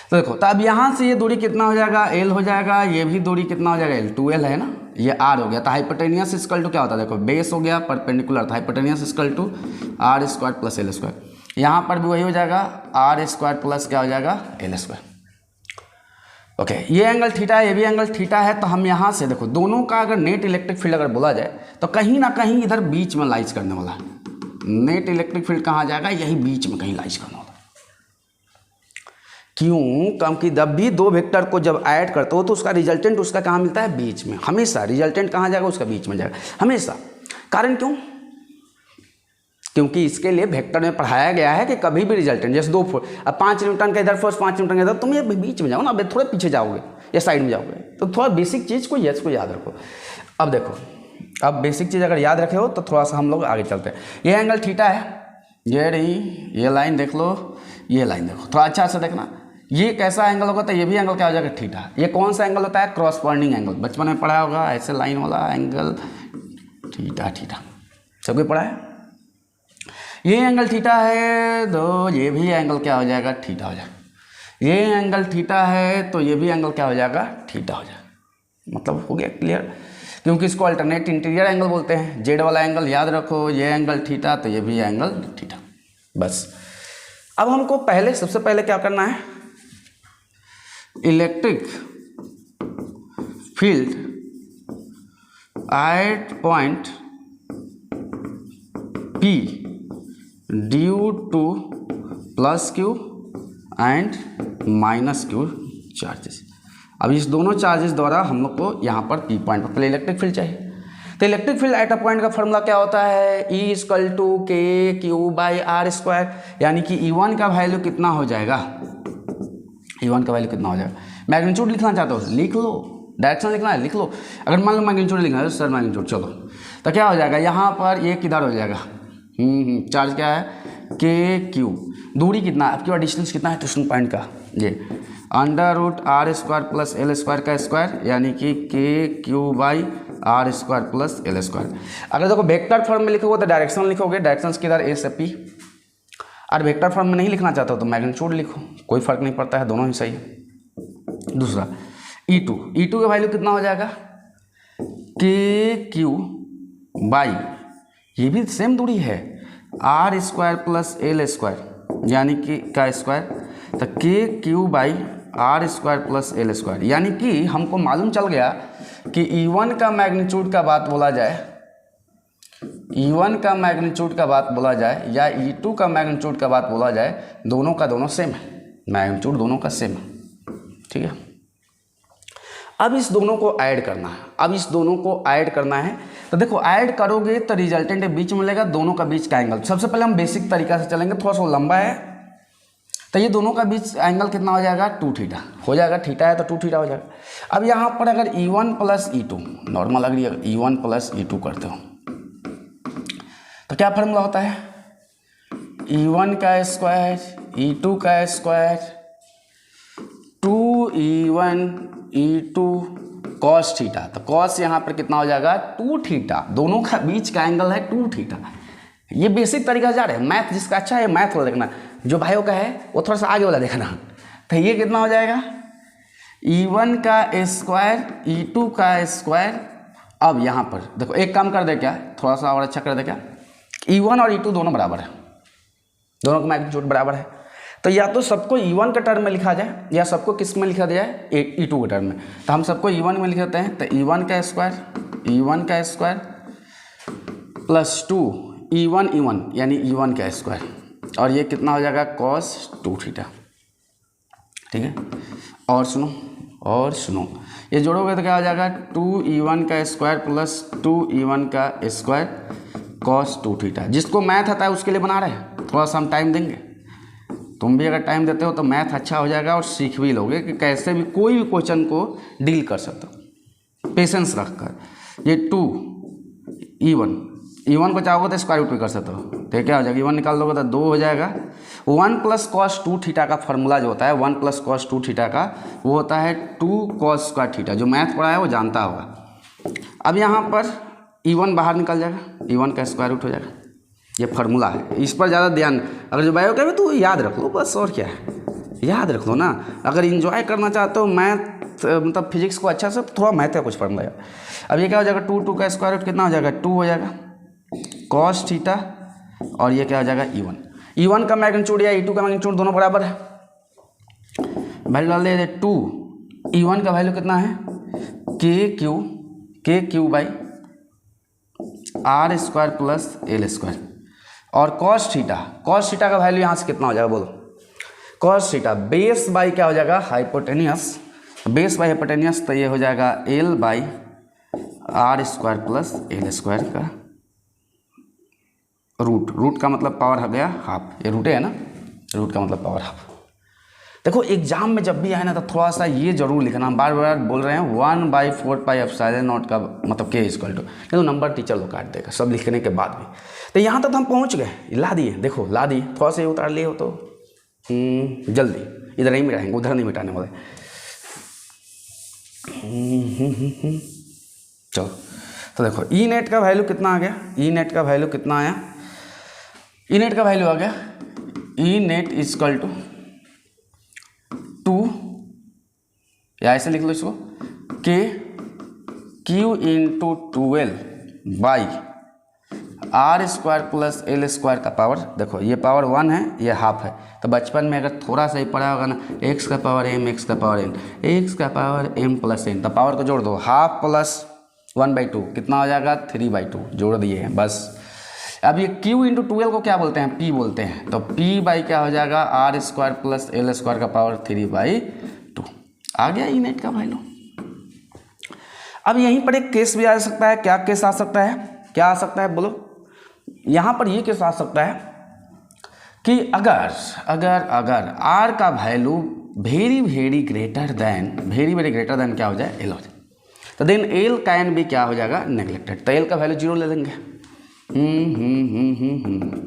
तो देखो, तो अब यहाँ से ये दूरी कितना हो जाएगा, L हो जाएगा, ये भी दूरी कितना हो जाएगा, L, 2L है ना, ये R हो गया। तो हाइपोटेनियस इक्वल टू क्या होता है, देखो बेस हो गया परपेंडिकुलर, तो hypotenuse equal to R square plus L square. यहाँ पर भी वही हो जाएगा, R स्क्वायर प्लस क्या हो जाएगा, L स्क्वायर। ओके, ये एंगल थीटा है, ये भी एंगल थीटा है। तो हम यहाँ से देखो दोनों का अगर नेट इलेक्ट्रिक फील्ड अगर बोला जाए तो कहीं ना कहीं इधर बीच में लाइज करने वाला है। नेट इलेक्ट्रिक फील्ड कहाँ जाएगा, यही बीच में कहीं लाइज करने वाला। क्यों, क्योंकि जब भी दो वेक्टर को जब ऐड करते हो तो उसका रिजल्टेंट उसका कहाँ मिलता है, बीच में। हमेशा रिजल्टेंट कहाँ जाएगा, उसका बीच में जाएगा हमेशा। कारण क्यों, क्योंकि इसके लिए वेक्टर में पढ़ाया गया है कि कभी भी रिजल्टेंट, जैसे अब 5 न्यूटन का इधर फोर्स, 5 न्यूटन का इधर, तुम ये बीच में जाओ ना, अब थोड़े पीछे जाओगे या साइड में जाओगे। तो थोड़ा बेसिक चीज़ को इसको याद रखो। अब देखो, अब बेसिक चीज़ अगर याद रखे हो तो थोड़ा सा हम लोग आगे चलते हैं। ये एंगल थीटा है, ये रही, ये लाइन देख लो, ये लाइन देखो, थोड़ा अच्छा से देखना। ये कैसा एंगल होगा, तो ये भी एंगल क्या हो जाएगा, थीटा। ये कौन सा एंगल होता है, क्रॉसपॉन्डिंग एंगल, बचपन में पढ़ा होगा, ऐसे लाइन वाला एंगल थीटा, थीटा सबको पढ़ा है। ये एंगल थीटा है तो ये भी एंगल क्या हो जाएगा, थीटा हो जाएगा। ये एंगल थीटा है तो ये भी एंगल क्या हो जाएगा, थीटा हो जाएगा। मतलब हो गया क्लियर, क्योंकि इसको अल्टरनेट इंटीरियर एंगल बोलते हैं। जेड वाला एंगल याद रखो, ये एंगल थीटा तो ये भी एंगल थीटा। बस अब हमको पहले, सबसे पहले क्या करना है, electric field at point P due to plus Q and minus Q charges. अब इस दोनों चार्जेस द्वारा हम लोग को यहाँ पर P पॉइंट पर पहले इलेक्ट्रिक फील्ड चाहिए। तो electric field at a point का फॉर्मूला क्या होता है, E इक्वल टू के क्यू बाई आर स्क्वायर, यानी कि E1 का वैल्यू कितना हो जाएगा, E1 का वैल्यू कितना हो जाएगा। मैग्नीट्यूड लिखना चाहते हो लिख लो, डायरेक्शन लिखना है लिख लो। अगर मान लो मैग्नीट्यूड लिखना है सर मैग्नीट्यूड, चलो तो क्या हो जाएगा, यहाँ पर ये किधर हो जाएगा, चार्ज क्या है, के क्यू, दूरी कितना आपकी और डिस्टेंस कितना है ट्यूशन पॉइंट का, ये under root R square plus L square का स्क्वायर, यानी कि K Q by R square plus L square. अगर देखो वेक्टर फॉर्म में लिखोगे तो डायरेक्शन लिखोगे, डायरेक्शन किधर ए से पी। और वेक्टर फॉर्म में नहीं लिखना चाहते हो तो मैग्नीट्यूड लिखो, कोई फर्क नहीं पड़ता है, दोनों ही सही है। दूसरा E2 का वैल्यू कितना हो जाएगा, के क्यू बाई, ये भी सेम दूरी है, R square plus L square यानी कि का स्क्वायर, तो K Q by R square plus L square. यानी कि हमको मालूम चल गया कि E1 का मैग्नीट्यूड का बात बोला जाए, E1 का मैग्नीट्यूड का बात बोला जाए या E2 का मैग्नीट्यूड का बात बोला जाए, दोनों का दोनों सेम है, मैग्नीट्यूड दोनों का सेम है, ठीक है। अब इस दोनों को ऐड करना है, अब इस दोनों को ऐड करना है, तो देखो ऐड करोगे तो रिजल्टेंट बीच में मिलेगा, दोनों का बीच का एंगल। सबसे पहले हम बेसिक तरीका से चलेंगे, थोड़ा सा लंबा है, तो ये दोनों का बीच एंगल कितना हो जाएगा, 2 थीटा हो जाएगा, थीटा है तो 2 थीटा हो जाएगा। अब यहाँ पर अगर E1 प्लस E2 नॉर्मल, अगर E1 प्लस E2 करते हो तो क्या फॉर्मूला होता है, E1 का स्क्वायर E2 का square 2E1 E2 cos theta. तो कॉस यहाँ पर कितना हो जाएगा, 2 थीटा, दोनों का बीच का एंगल है 2 थीटा। ये बेसिक तरीका जा रहा है, मैथ जिसका अच्छा है मैथ वाला देखना, जो भाइयों का है वो थोड़ा सा आगे वाला देखना। तो ये कितना हो जाएगा, E1 का स्क्वायर E2 का स्क्वायर। अब यहाँ पर देखो एक काम कर दे क्या, थोड़ा सा और अच्छा कर दे क्या, E1 और E2 दोनों बराबर है, दोनों का मैग्नीट्यूड बराबर है, तो या तो सबको E1 के टर्म में लिखा जाए या सबको किस में लिखा जाए, E2 के टर्म में। तो हम सबको E1 में लिख देते हैं, तो E1 का स्क्वायर प्लस 2 E1 यानी E1 का स्क्वायर, और ये कितना हो जाएगा, कॉस 2 थीटा, ठीक है। और सुनो ये जोड़ोगे तो क्या हो जाएगा, 2E1 का स्क्वायर प्लस 2E1 का स्क्वायर कॉस 2 थीटा। जिसको मैथ आता है उसके लिए बना रहे हैं, थोड़ा सा हम टाइम देंगे, तुम भी अगर टाइम देते हो तो मैथ अच्छा हो जाएगा और सीख भी लोगे कि कैसे भी कोई भी क्वेश्चन को डील कर सकते हो पेशेंस रखकर। ये 2E1 को चाहोगे तो स्क्वायर रूट भी कर सकते हो, तो क्या हो जाएगा, E1 निकाल दोगे तो 2 हो जाएगा। 1 प्लस कॉस 2 थीटा का फॉर्मूला जो होता है, 1 प्लस कॉस 2 थीटा का वो होता है 2 कॉस स्क्वायर थीटा। जो मैथ पढ़ा है वो जानता होगा। अब यहाँ पर E1 बाहर निकल जाएगा, E1 का स्क्वायर रूट हो जाएगा, ये फार्मूला है, इस पर ज़्यादा ध्यान, अगर जो बायो कहे तो याद रख लो बस, और क्या है, याद रख लो ना। अगर इन्जॉय करना चाहते हो मैथ मतलब फिजिक्स को अच्छा से, तो थोड़ा मैथ का कुछ फार्मूला है। अब ये क्या हो जाएगा, 2 का स्क्वायर रूट कितना हो जाएगा, 2 हो जाएगा कॉस थीटा, और ये क्या हो जाएगा, E1 का मैग्नीट्यूड या E2 का मैग्नीट्यूड दोनों बराबर है, वैल्यू डाल दे 2, E1 का वैल्यू कितना है, K Q by R square plus L square, और कॉस थीटा का वैल्यू यहाँ से कितना हो जाएगा बोलो, कॉस थीटा बेस बाई क्या हो जाएगा, हाइपोटेनियस, बेस बाई हाइपोटेनियस, तो ये हो जाएगा L by R square plus L square का रूट का मतलब पावर हो गया हाफ, ये रूटे है ना, रूट का मतलब पावर हाफ। देखो एग्जाम में जब भी आए ना तो थोड़ा सा ये जरूर लिखना, बार बार बोल रहे हैं 1/4πε0 का मतलब k इक्वल टू, नहीं तो नंबर टीचर लोग काट देगा सब लिखने के बाद भी। तो यहाँ तक हम पहुँच गए, ला दिए, देखो ला दिए, थोड़ा सा ये उतार लिए हो तो जल्दी, इधर नहीं मिटाएंगे, उधर नहीं मिटाने वाले। चलो तो देखो ई नेट का वैल्यू कितना आ गया, ई नेट का वैल्यू कितना आया, ई नेट का वैल्यू आ गया ई नेट इक्वल टू 2, या ऐसे लिख लो इसको, के Q into 12 by r² plus l² का पावर। देखो ये पावर 1 है, ये हाफ है, तो बचपन में अगर थोड़ा सा ही पढ़ा होगा ना, x का पावर m, x का पावर n, x का पावर m प्लस n, तो पावर को जोड़ दो, हाफ प्लस 1/2 कितना हो जाएगा 3/2, जोड़ दिए हैं बस। अब ये q इंटू 12 को क्या बोलते हैं, p बोलते हैं, तो p बाई क्या हो जाएगा r² प्लस l² का पावर 3/2 आ गया ई नेट का वैल्यू। अब यहीं पर एक केस भी आ सकता है, क्या केस आ सकता है, क्या आ सकता है बोलो, यहाँ पर ये केस आ सकता है कि अगर अगर अगर r का वैल्यू वेरी ग्रेटर देन क्या हो जाए l हो जाए, तो देन l कैन भी क्या हो जाएगा नेग्लेक्टेड, तो l का वैल्यू 0 ले लेंगे।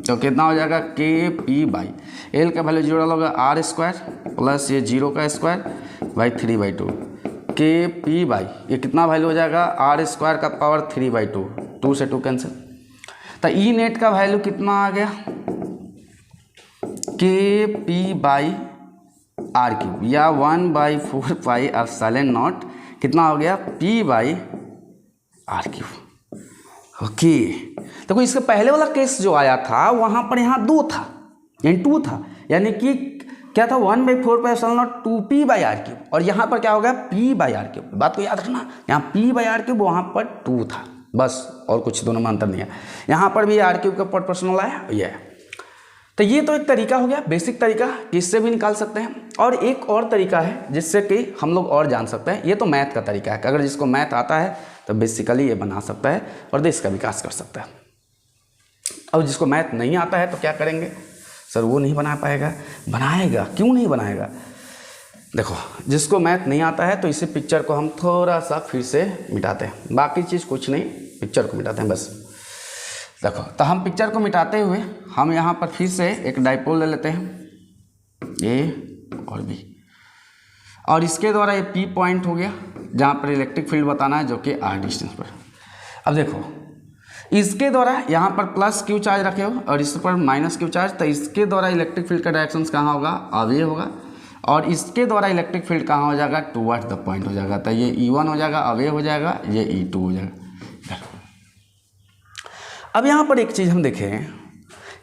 तो कितना हो जाएगा के पी बाई एल का वैल्यू 0 होगा r² प्लस ये 0 का स्क्वायर बाई 3/2, के पी बाई ये कितना वैल्यू हो जाएगा r² का पावर 3/2, 2 से 2 कैंसिल, तो ई नेट का वैल्यू कितना आ गया के पी बाई r³ या 1/4πε0 कितना हो गया p बाई r³। ओके, देखो इसके पहले वाला केस जो आया था वहाँ पर यहाँ 2 था, यानी 2 था, यानी कि क्या था 1/4πε0 2p बाई r³, और यहाँ पर क्या हो गया p बाई r³। बात को याद रखना, यहाँ p बाई r³ वहाँ पर 2 था बस, और कुछ दोनों में अंतर नहीं है। यहाँ पर भी r³ का प्रोपोर्शनल आया ये है। तो ये तो एक तरीका हो गया, बेसिक तरीका कि इससे भी निकाल सकते हैं, और एक और तरीका है जिससे कि हम लोग और जान सकते हैं। ये तो मैथ का तरीका है, अगर जिसको मैथ आता है तो बेसिकली ये बना सकता है और देश का विकास कर सकता है। और जिसको मैथ नहीं आता है तो क्या करेंगे सर, वो नहीं बना पाएगा, बनाएगा, क्यों नहीं बनाएगा। देखो जिसको मैथ नहीं आता है तो इसी पिक्चर को हम थोड़ा सा फिर से मिटाते हैं, बाकी चीज़ कुछ नहीं, पिक्चर को मिटाते हैं बस। देखो तो हम पिक्चर को मिटाते हुए हम यहाँ पर फिर से एक डाइपोल ले लेते हैं, ए और बी, और इसके द्वारा ये पी पॉइंट हो गया जहाँ पर इलेक्ट्रिक फील्ड बताना है जो कि r डिस्टेंस पर। अब देखो इसके द्वारा यहाँ पर प्लस क्यू चार्ज रखे हो और इस पर माइनस क्यू चार्ज, तो इसके द्वारा इलेक्ट्रिक फील्ड का डायरेक्शन कहाँ होगा, अवे होगा, और इसके द्वारा इलेक्ट्रिक फील्ड कहाँ हो जाएगा, टुवर्ड्स द पॉइंट हो जाएगा। तो ये E1 हो जाएगा, अवे हो जाएगा, ये E2 हो जाएगा। अब यहाँ पर एक चीज़ हम देखें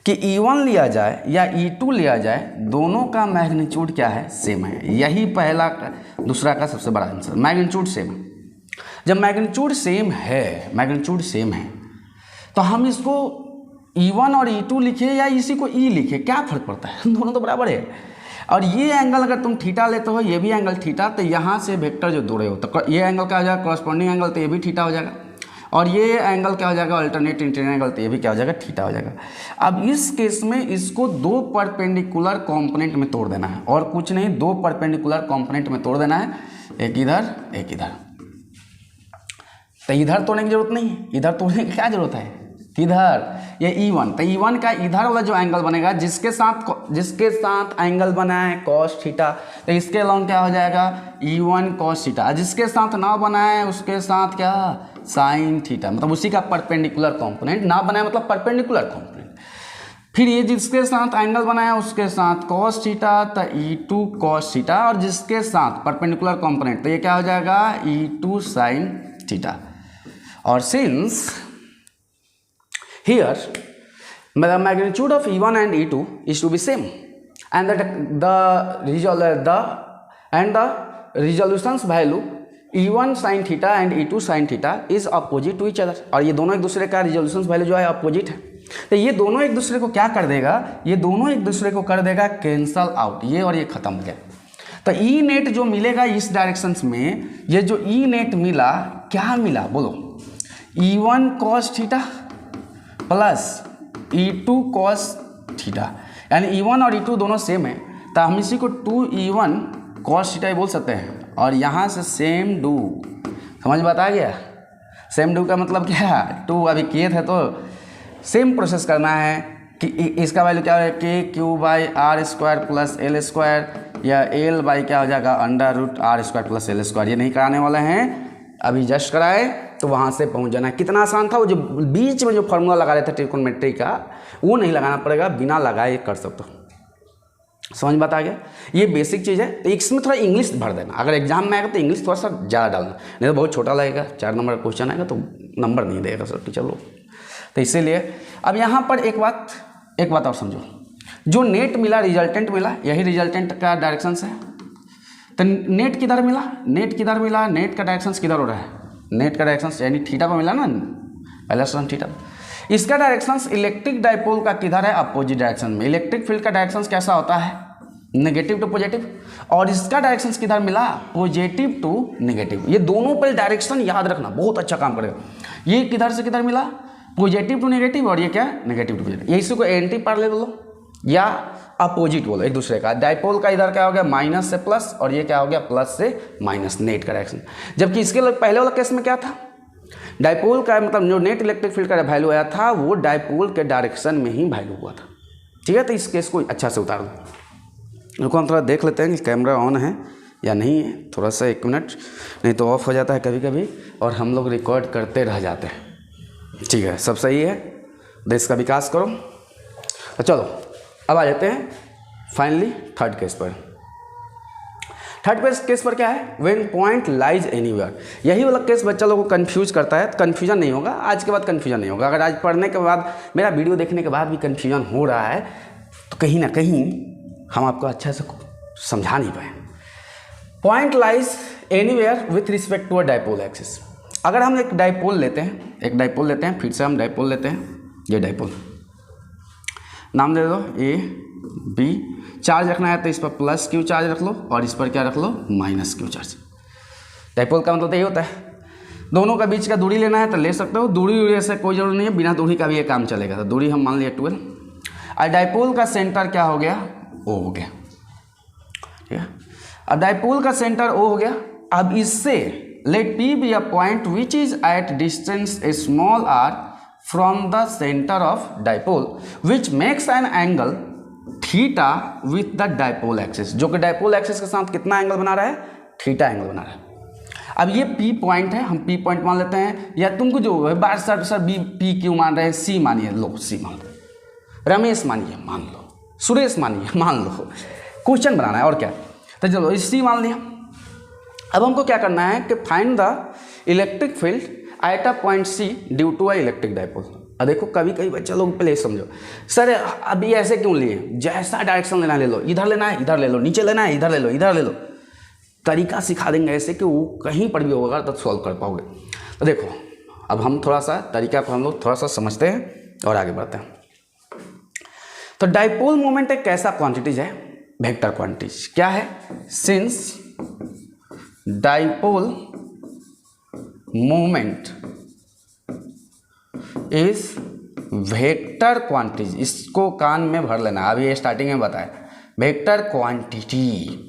कि E1 लिया जाए या E2 लिया जाए, दोनों का मैग्नीट्यूड क्या है, सेम है। यही पहला दूसरा का सबसे बड़ा आंसर, मैग्नीट्यूड सेम है। जब मैग्नीट्यूड सेम है तो हम इसको E1 और E2 लिखे या इसी को E लिखे, क्या फर्क पड़ता है, दोनों तो बराबर है। और ये एंगल अगर तुम थीटा लेते हो, ये भी एंगल थीटा, तो यहाँ से वेक्टर जो दौड़े हो तो ये एंगल क्या हो जाएगा, कॉरस्पॉन्डिंग एंगल, तो ये भी थीटा हो जाएगा, और ये एंगल क्या हो जाएगा, अल्टरनेट इंटीरियर एंगल, तो ये भी क्या हो जाएगा, थीटा हो जाएगा। अब इस केस में इसको 2 परपेंडिकुलर कंपोनेंट में तोड़ देना है, और कुछ नहीं, 2 परपेंडिकुलर कंपोनेंट में तोड़ देना है, एक इधर एक इधर। तो इधर तोड़ने की जरूरत नहीं है, इधर तोड़ने की क्या जरूरत है, इधर ये E1, तो E1 का इधर वाला जो एंगल बनेगा जिसके साथ एंगल बना है cos थीटा, तो इसके अलॉन्ग क्या हो जाएगा, E1 cos थीटा। जिसके साथ ना बना है उसके साथ क्या, sin थीटा, मतलब उसी का परपेंडिकुलर कंपोनेंट, ना बना है मतलब परपेंडिकुलर कंपोनेंट। फिर ये जिसके साथ एंगल बनाया उसके साथ cos थीटा, तो E2 cos थीटा, और जिसके साथ परपेंडिकुलर कंपोनेंट, तो ये क्या हो जाएगा, E2 sin थीटा। और since here the magnitude of E1 and E2 is to be same, and the resolutions value E1 sin theta and E2 sin theta is opposite to each other, और ये दोनों एक दूसरे का resolutions value जो है opposite है। तो ये दोनों एक दूसरे को क्या कर देगा, ये दोनों एक दूसरे को कर देगा कैंसल आउट, ये और ये खत्म हो गया। तो ई नेट जो मिलेगा इस डायरेक्शंस में, ये जो ई नेट मिला, क्या मिला बोलो, E1 cos theta plus E2 cos theta, यानी E1 और E2 दोनों सेम है, तो हम इसी को 2E1 cos थीटा बोल सकते हैं। और यहाँ से सेम डू, समझ में आ गया? सेम डू का मतलब क्या है? 2 अभी किए थे तो सेम प्रोसेस करना है कि इसका वैल्यू क्या है, K Q by R square plus L square, या एल बाई क्या हो जाएगा under root R square plus L square. ये नहीं कराने वाले हैं, अभी जस्ट कराए तो वहाँ से पहुँच जाना। कितना आसान था, वो जो बीच में जो फार्मूला लगा रहे थे ट्रिकोनोमेट्री का, वो नहीं लगाना पड़ेगा, बिना लगाए कर सकते हो। समझ में आ गया? ये बेसिक चीज़ है। तो इसमें थोड़ा इंग्लिश भर देना, अगर एग्जाम में आएगा तो इंग्लिश थोड़ा सा ज़्यादा डालना, नहीं तो बहुत छोटा लगेगा। 4 नंबर का क्वेश्चन आएगा तो नंबर नहीं देगा सर टीचर लोग। तो इसीलिए अब यहाँ पर एक बात और समझो, जो नेट मिला, रिजल्टेंट मिला, यही रिजल्टेंट का डायरेक्शन है। तो नेट किधर मिला, नेट का डायरेक्शन किधर हो रहा है? नेट का डायरेक्शन यानी थीटा पर मिला ना, पहला स्टूडेंट थीटा। इसका डायरेक्शन इलेक्ट्रिक डाइपोल का किधर है? अपोजिट डायरेक्शन में। इलेक्ट्रिक फील्ड का डायरेक्शन कैसा होता है? Negative to positive. और इसका डायरेक्शन किधर मिला? Positive to negative. ये दोनों पर डायरेक्शन याद रखना, बहुत अच्छा काम करेगा। ये किधर से किधर मिला? पॉजिटिव टू नेगेटिव, और ये क्या? Negative to positive. ये इसी को एंटी पैरेलल बोलो या अपोजिट बोलो एक दूसरे का। डाइपोल का इधर क्या हो गया? माइनस से प्लस, और ये क्या हो गया? प्लस से माइनस, नेट का डायरेक्शन। जबकि इसके पहले वाला केस में क्या था? डाइपोल का मतलब जो नेट इलेक्ट्रिक फील्ड का वैल्यू आया था वो डाइपोल के डायरेक्शन में ही वैल्यू हुआ था। ठीक है, तो इस केस को अच्छा से उतार दो। रुको हम थोड़ा देख लेते हैं कि कैमरा ऑन है या नहीं है, थोड़ा सा 1 मिनट, नहीं तो ऑफ हो जाता है कभी कभी और हम लोग रिकॉर्ड करते रह जाते हैं। ठीक है, सब सही है, देश का विकास करो। तो चलो अब आ जाते हैं फाइनली थर्ड केस पर। थर्ड केस पर क्या है? When point lies anywhere. यही वाला केस बच्चा लोगों को कंफ्यूज करता है। कन्फ्यूजन नहीं होगा, आज के बाद कन्फ्यूजन नहीं होगा। अगर आज पढ़ने के बाद, मेरा वीडियो देखने के बाद भी कन्फ्यूजन हो रहा है तो कहीं ना कहीं हम आपको अच्छा से समझा नहीं पाए। Point lies anywhere with respect to a dipole axis. अगर हम एक डाइपोल लेते हैं, फिर से हम डाइपोल लेते हैं, ये डाइपोल नाम दे दो ए बी। चार्ज रखना है तो इस पर प्लस क्यू चार्ज रख लो और इस पर क्या रख लो? Minus Q charge. डाइपोल का मतलब यही होता है। दोनों का बीच का दूरी लेना है तो ले सकते हो, दूरी से कोई जरूरी नहीं है, बिना दूरी का भी ये काम चलेगा। तो दूरी हम मान लिया 12, और डाइपोल का सेंटर क्या हो गया? ओ हो गया। ठीक है, अब डाइपोल का सेंटर ओ हो गया। अब इससे let P be a point which is at distance small R from the center of dipole which makes an angle theta with the dipole axis, जो कि dipole axis के साथ कितना एंगल बना रहा है? थीटा एंगल बना रहा है। अब ये P पॉइंट है, हम P पॉइंट मान लेते हैं, या तुमको जो बार सर बी पी क्यों मान रहे हैं? C मानिए, लो C मान लो, रमेश मानिए मान लो, सुरेश मानिए मान लो, क्वेश्चन बनाना है और क्या। तो चलो इस C मान लिया। अब हमको क्या करना है कि find the electric field at a point C due to a electric dipole. अब देखो कभी बच्चा लोग पहले समझो, सर अभी ऐसे क्यों लिए? जैसा डायरेक्शन लेना ले लो, इधर लेना है इधर ले लो, नीचे लेना है इधर ले लो, इधर ले लो। तरीका सिखा देंगे ऐसे कि वो कहीं पर भी होगा तो सॉल्व कर पाओगे। तो देखो अब हम थोड़ा सा तरीका को हम लोग थोड़ा सा समझते हैं और आगे बढ़ते हैं। तो डाइपोल मोमेंट एक कैसा क्वांटिटीज है? Vector quantities. क्या है? Since dipole moment is vector quantities. इसको कान में भर लेना, अभी ये स्टार्टिंग में बताया, vector quantity.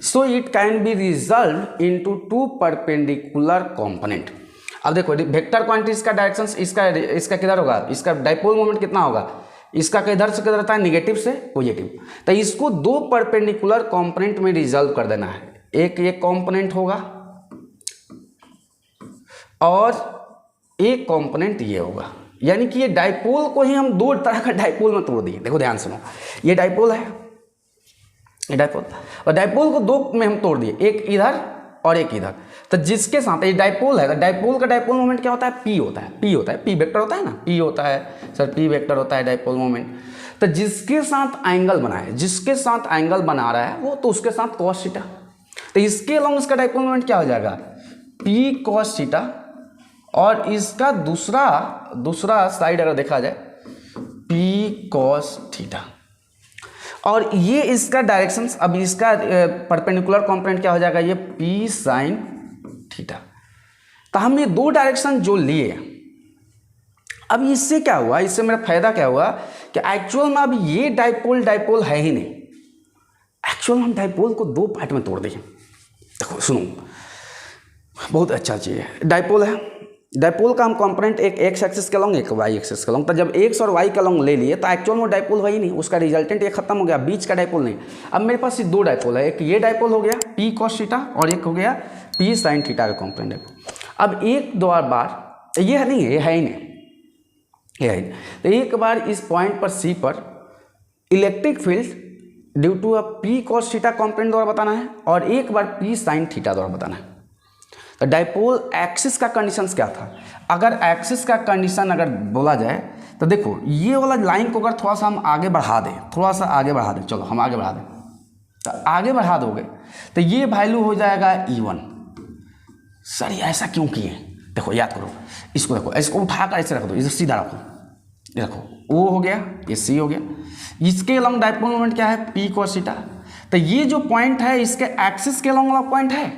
So it can be resolve into 2 perpendicular component. अब देखो वेक्टर क्वांटिटीज का डायरेक्शन इसका किधर होगा? इसका डाइपोल मोमेंट कितना होगा? इसका किधर से किधर रहता है? निगेटिव से पॉजिटिव। तो इसको 2 परपेंडिकुलर कंपोनेंट में रिजल्व कर देना है। एक ये कंपोनेंट होगा और एक कंपोनेंट ये होगा, यानी कि ये डाइपोल को ही हम 2 तरह का डाइपोल में तोड़ दिए। देखो ध्यान सुनो, ये डाइपोल है, ये डाइपोल, और डाइपोल को 2 में हम तोड़ दिए, एक इधर और एक इधर। तो जिसके साथ ये डाइपोल है, तो डाइपोल का डाइपोल मोमेंट क्या होता है? पी होता है, पी वेक्टर होता है ना, पी होता है सर, पी वेक्टर होता है डाइपोल मोमेंट। तो जिसके साथ एंगल बना है, जिसके साथ एंगल बना रहा है वो, तो उसके साथ कॉस थीटा। तो इसके अलावा इसका डाइपोल मोमेंट क्या हो जाएगा? पी कॉस थीटा, और इसका दूसरा साइड अगर देखा जाए पी कॉस थीटा, और ये इसका डायरेक्शन, अब इसका परपेंडिकुलर कंपोनेंट क्या हो जाएगा? ये पी साइन थीटा। तो हमने 2 डायरेक्शन जो लिए, अब इससे क्या हुआ? इससे मेरा फायदा क्या हुआ कि एक्चुअल में अब ये डाइपोल है ही नहीं, एक्चुअल हम डाइपोल को दो पार्ट में तोड़ देंगे। देखो सुनो, बहुत अच्छा चीज़ है। डाइपोल है, डाइपोल का हम कंपोनेंट एक एक्स एक्सिस के लॉन्ग, एक वाई एक्सिस के लॉन्ग। तो जब एक्स और वाई का लॉन्ग ले लिए तो एक्चुअल में डाइपोल हुआ ही नहीं, उसका रिजल्टेंट ये खत्म हो गया, बीच का डाइपोल नहीं। अब मेरे पास ये दो डाइपोल है, एक ये डाइपोल हो गया पी कॉस थीटा और एक हो गया पी साइन थीटा का कंपोनेंट डाइपोल। अब एक दो बार ये है नहीं, ये है ही नहीं, ये है। तो एक बार इस पॉइंट पर सी पर electric field due to a P cos theta component द्वारा बताना है और एक बार पी साइन थीटा द्वारा बताना है। तो डाइपोल एक्सिस का कंडीशंस क्या था? अगर एक्सिस का कंडीशन अगर बोला जाए तो देखो ये वाला लाइन को अगर थोड़ा सा हम आगे बढ़ा दें, थोड़ा सा आगे बढ़ा दें, चलो हम आगे बढ़ा दें, तो आगे बढ़ा दोगे तो ये वैल्यू हो जाएगा E1। सर ये ऐसा क्यों किए? देखो याद करो, इसको देखो, इसको उठाकर ऐसे रख दो, इसे सीधा रखो, ये रखो, O हो गया, ये C हो गया, इसके अलॉन्ग डाइपोल मोमेंट क्या है? P cos theta. तो ये जो पॉइंट है इसके एक्सिस के अलॉन्ग वाला पॉइंट है।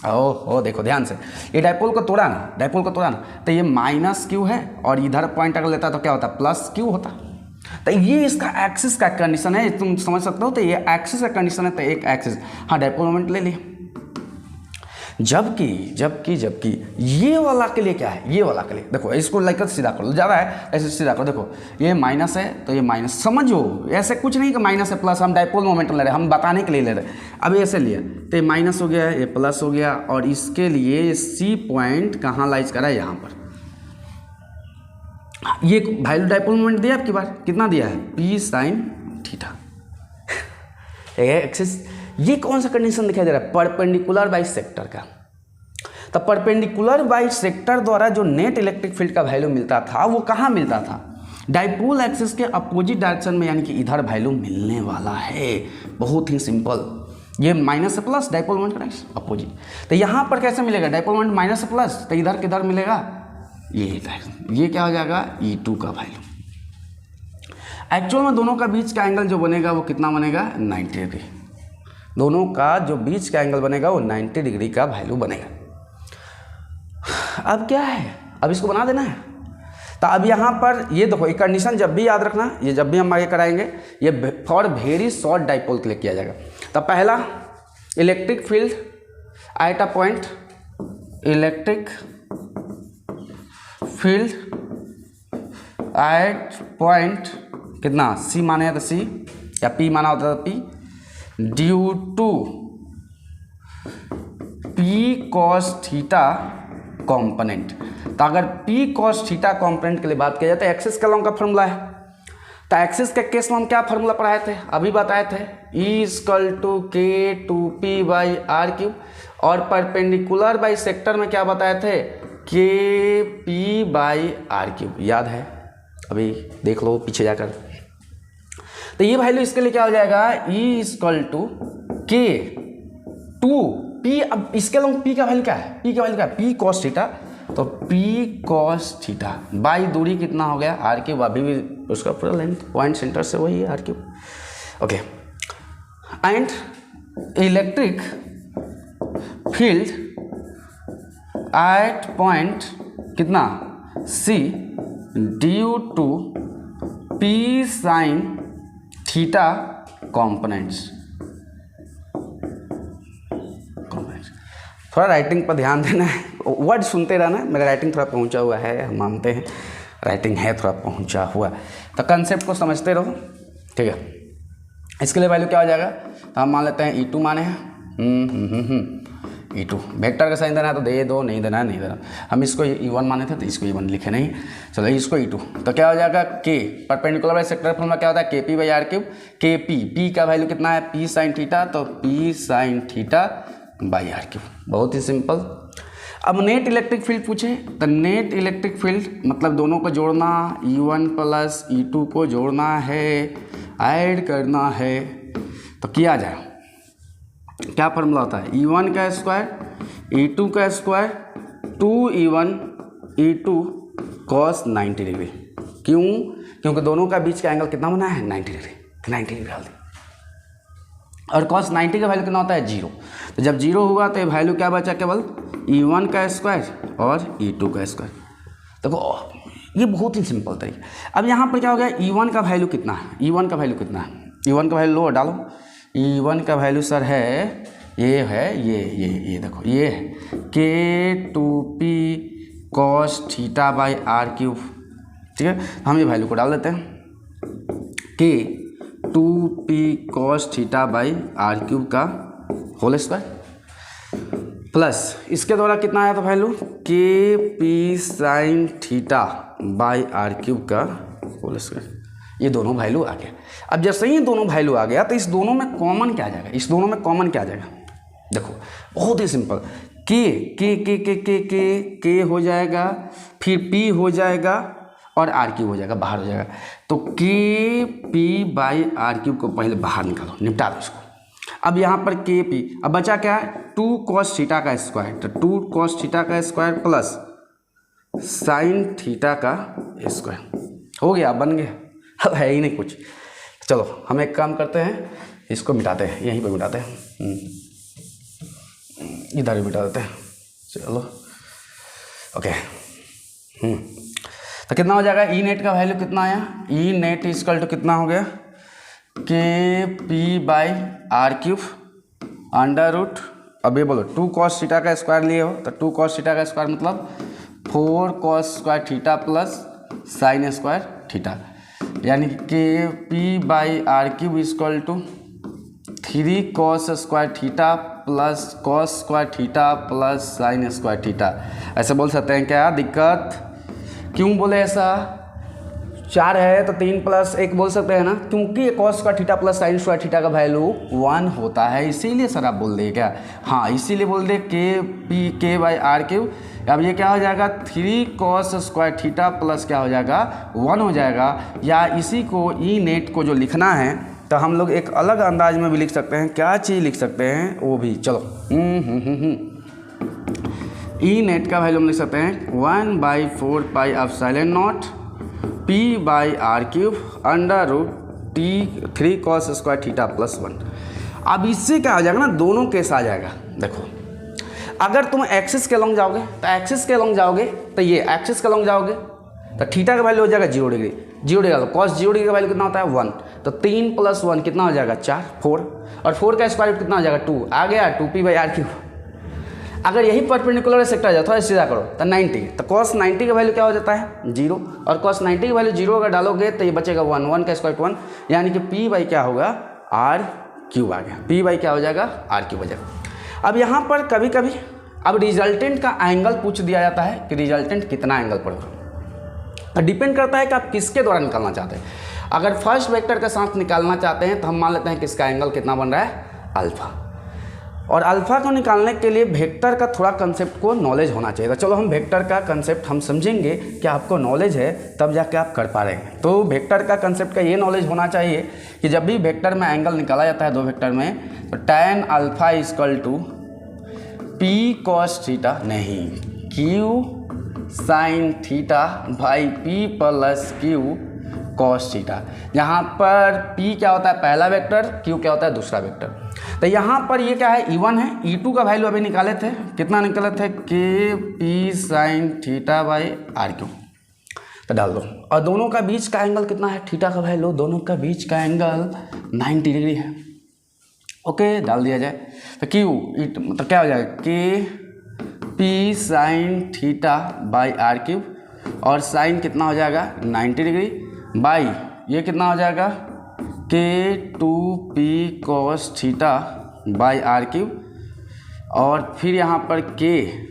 ओ देखो ध्यान से, ये डाइपोल को तोड़ा ना, डाइपोल को तोड़ा ना, तो ये माइनस क्यू है और इधर पॉइंट अगर लेता तो क्या होता? प्लस क्यू होता। तो ये इसका एक्सिस का कंडीशन है, तुम समझ सकते हो। तो ये एक्सिस का कंडीशन है, तो एक एक्सिस, हाँ डाइपोल मोमेंट ले लिए। जबकि ये वाला के लिए क्या है? ये वाला के लिए देखो, इसको लेकर सीधा कर लो, ज़्यादा है ऐसे सीधा करो। देखो ये माइनस है तो ये माइनस, समझो ऐसे कुछ नहीं कि माइनस है प्लस, हम डाइपोल मोमेंट ले रहे हैं, हम बताने के लिए ले रहे हैं। अब ऐसे लिए तो ये माइनस हो गया, ये प्लस हो गया और इसके लिए सी पॉइंट कहाँ लाइज करा है? यहाँ पर। ये वैल्यू डाइपोल मोमेंट दिया आपकी बार, कितना दिया है? P sine theta axis. ये कौन सा कंडीशन दिखाई दे रहा है? परपेंडिकुलर बाई सेक्टर का। तो परपेंडिकुलर बाई सेक्टर द्वारा जो नेट इलेक्ट्रिक फील्ड का वैल्यू मिलता था वो कहाँ मिलता था? डाइपोल एक्सिस के अपोजिट डायरेक्शन में, यानी कि इधर वैल्यू मिलने वाला है। बहुत ही सिंपल, ये माइनस से प्लस डाइपोल मोमेंट का अपोजिट। तो यहाँ पर कैसे मिलेगा? डाइपोल मोमेंट माइनस से प्लस, तो इधर किधर मिलेगा? ये क्या हो जाएगा? E2 का वैल्यू। एक्चुअल में दोनों का बीच का एंगल जो बनेगा वो कितना बनेगा? 90 डिग्री। दोनों का जो बीच का एंगल बनेगा वो 90 डिग्री का वैल्यू बनेगा। अब क्या है? अब इसको बना देना है। तो अब यहाँ पर ये देखो, एक कंडीशन जब भी याद रखना, ये जब भी हम आगे कराएंगे, ये फॉर वेरी शॉर्ट डाइपोल के लिए किया जाएगा। तो पहला, electric field at a point, electric field at point कितना? C माने है तो C, या P माना होता है तो P, due to P cos theta component. तो अगर P cos थीटा कॉम्पोनेंट के लिए बात किया जाए तो एक्सिस के लॉन्ग का फॉर्मूला है। तो एक्सिस के केस में हम क्या फॉर्मूला पढ़ाए थे? अभी बताए थे, E=K2P/r3। और परपेंडिकुलर बाई सेक्टर में क्या बताए थे? KP/r3। याद है? अभी देख लो पीछे जाकर। तो ये वैल्यू इसके लिए क्या हो जाएगा? E=K2P। अब इसके लॉन्ग P का वैल्यू क्या है? P का वैल्यू क्या है? P cos theta. तो P cos थीटा बाई दूरी कितना हो गया? r3। अभी भी उसका पूरा लेंथ पॉइंट सेंटर से वही है r3। Okay, and electric field at point कितना? C due to P sine theta components. थोड़ा राइटिंग पर ध्यान देना है, वर्ड सुनते रहना। मेरा राइटिंग थोड़ा पहुंचा हुआ है, हम मानते हैं राइटिंग है थोड़ा पहुंचा हुआ, तो कंसेप्ट को समझते रहो, ठीक है। इसके लिए वैल्यू क्या हो जाएगा? तो हम मान लेते हैं E2 माने हैं, E2 वेक्टर का साइन देना है तो दे दो, नहीं देना है नहीं देना। हम इसको E1 माने थे तो इसको E1 लिखे नहीं, चलो इसको E2। तो क्या हो जाएगा? K perpendicular by sector formula क्या होता है? KP/r3। KP, P का वैल्यू कितना है? P साइन थीटा, तो P sine theta by r3। बहुत ही सिंपल। अब नेट इलेक्ट्रिक फील्ड पूछे तो नेट इलेक्ट्रिक फील्ड मतलब दोनों को जोड़ना, E1 प्लस E2 को जोड़ना है, ऐड करना है। तो किया जाए, क्या फॉर्मूला होता है? E1 का स्क्वायर E2 का square 2E1 E2 cos 90 degree. क्यों? क्योंकि दोनों का बीच का एंगल कितना बना है? 90 डिग्री। 90 डिग्री डाल दें और cos 90 का वैल्यू कितना होता है? 0। तो जब 0 होगा तो वैल्यू क्या बचा? केवल E1 का स्क्वायर और E2 का स्क्वायर। देखो ये बहुत ही सिंपल तरीका। अब यहाँ पर क्या हो गया? E1 का वैल्यू कितना है? E1 का वैल्यू कितना है? E1 का वैल्यू लो, डालो। E1 का वैल्यू सर है ये देखो ये है K2P cos theta by R cube. ठीक है, हम ये वैल्यू को डाल देते हैं K2P cos theta by R cube का होल स्क्वायर प्लस इसके द्वारा कितना आया था value KP sine theta by R cube का होल स्क्वायर। ये दोनों वैल्यू आ गया। अब जैसे ही दोनों वैल्यू आ गया तो इस दोनों में कॉमन क्या आ जाएगा, इस दोनों में कॉमन क्या आ जाएगा, देखो बहुत ही सिंपल, के हो जाएगा, फिर P हो जाएगा और आर क्यूब हो जाएगा, बाहर हो जाएगा। तो KP बाई आर क्यूब को पहले बाहर निकालो, निपटा दो इसको। अब यहाँ पर KP, अब बचा क्या है 2 cos थीटा का स्क्वायर, तो 2 cos थीटा का स्क्वायर प्लस साइन थीटा का स्क्वायर हो गया, बन गया। अब है ही नहीं कुछ। चलो हम एक काम करते हैं, इसको मिटाते हैं, यहीं पे मिटाते हैं, इधर भी मिटा देते हैं। चलो ओके। तो कितना हो जाएगा, ई नेट का वैल्यू कितना आया, ई नेट इक्वल टू कितना हो गया KP by R cube under root, अब ये बोलो 2 cos थीटा का स्क्वायर लिए हो तो 2 cos थीटा का स्क्वायर मतलब 4 cos square theta plus sine square theta, यानी कि KP by R cube equal to 3 cos square theta plus cos square theta plus sine square theta. ऐसे बोल सकते हैं क्या, दिक्कत क्यों बोले ऐसा, 4 है तो 3 प्लस 1 बोल सकते हैं ना, क्योंकि cos square theta plus sine square theta का वैल्यू 1 होता है, इसीलिए सर आप बोल दे क्या, हाँ इसीलिए बोल दे K बाई आर क्यूब। अब ये क्या हो जाएगा 3 cos स्क्वायर थीटा प्लस क्या हो जाएगा 1 हो जाएगा। या इसी को ई नेट को जो लिखना है तो हम लोग एक अलग अंदाज में भी लिख सकते हैं, क्या चीज़ लिख सकते हैं वो भी, चलो ई नेट का वैल्यू हम लिख सकते हैं 1/4 pi epsilon naught P by R cube under root 3 cos square theta plus 1। अब इससे क्या हो जाएगा ना, दोनों केस आ जाएगा। देखो अगर तुम एक्सिस के लॉन्ग जाओगे तो एक्सिस के लॉन्ग जाओगे तो ये एक्सिस के लॉन्ग जाओगे तो थीटा का वैल्यू हो जाएगा 0 डिग्री, 0 डिग्री तो cos 0 डिग्री का वैल्यू कितना होता है 1, तो 3 + 1 कितना हो जाएगा 4 4, और 4 का स्क्वायर रूट कितना हो जाएगा 2, आ गया 2P बाई आर क्यूब। अगर यही परपेंडिकुलर सेक्टर जाए थोड़ा सीधा करो तो 90, तो cos 90 का वैल्यू क्या हो जाता है 0, और cos 90 का वैल्यू 0 अगर डालोगे तो ये बचेगा 1, 1 का स्क्वायर रूट 1, यानी कि P बाई क्या होगा आर क्यूब आ गया, P बाई क्या हो जाएगा आर क्यूब हो जाएगा। अब यहाँ पर कभी कभी अब रिजल्टेंट का एंगल पूछ दिया जाता है कि रिजल्टेंट कितना एंगल पड़ेगा, डिपेंड करता है कि आप किसके द्वारा निकालना चाहते हैं। अगर फर्स्ट वेक्टर के साथ निकालना चाहते हैं तो हम मान लेते हैं कि इसका एंगल कितना बन रहा है अल्फा, और अल्फा को निकालने के लिए वेक्टर का थोड़ा कंसेप्ट को नॉलेज होना चाहिए। तो चलो हम वेक्टर का कंसेप्ट हम समझेंगे कि आपको नॉलेज है तब जाके आप कर पा रहे हैं। तो वेक्टर का कंसेप्ट का ये नॉलेज होना चाहिए कि जब भी वेक्टर में एंगल निकाला जाता है दो वेक्टर में, तो tan alpha equal to P cos theta नहीं Q sine theta by P plus Q cos theta. यहाँ पर P क्या होता है पहला वेक्टर, Q क्या होता है दूसरा वेक्टर। तो यहाँ पर ये क्या है E1 है, E2 का वैल्यू अभी निकाले थे, कितना निकाले थे KP sine theta by R cube, तो डाल दो। और दोनों का बीच का एंगल कितना है थीटा का वैल्यू, दोनों का बीच का एंगल 90 डिग्री है। ओके डाल दिया जाए तो Q मतलब क्या हो जाएगा KP sine theta by R cube, और साइन कितना हो जाएगा 90 डिग्री बाई ये कितना हो जाएगा K2P cos theta by R cube, और फिर यहाँ पर KP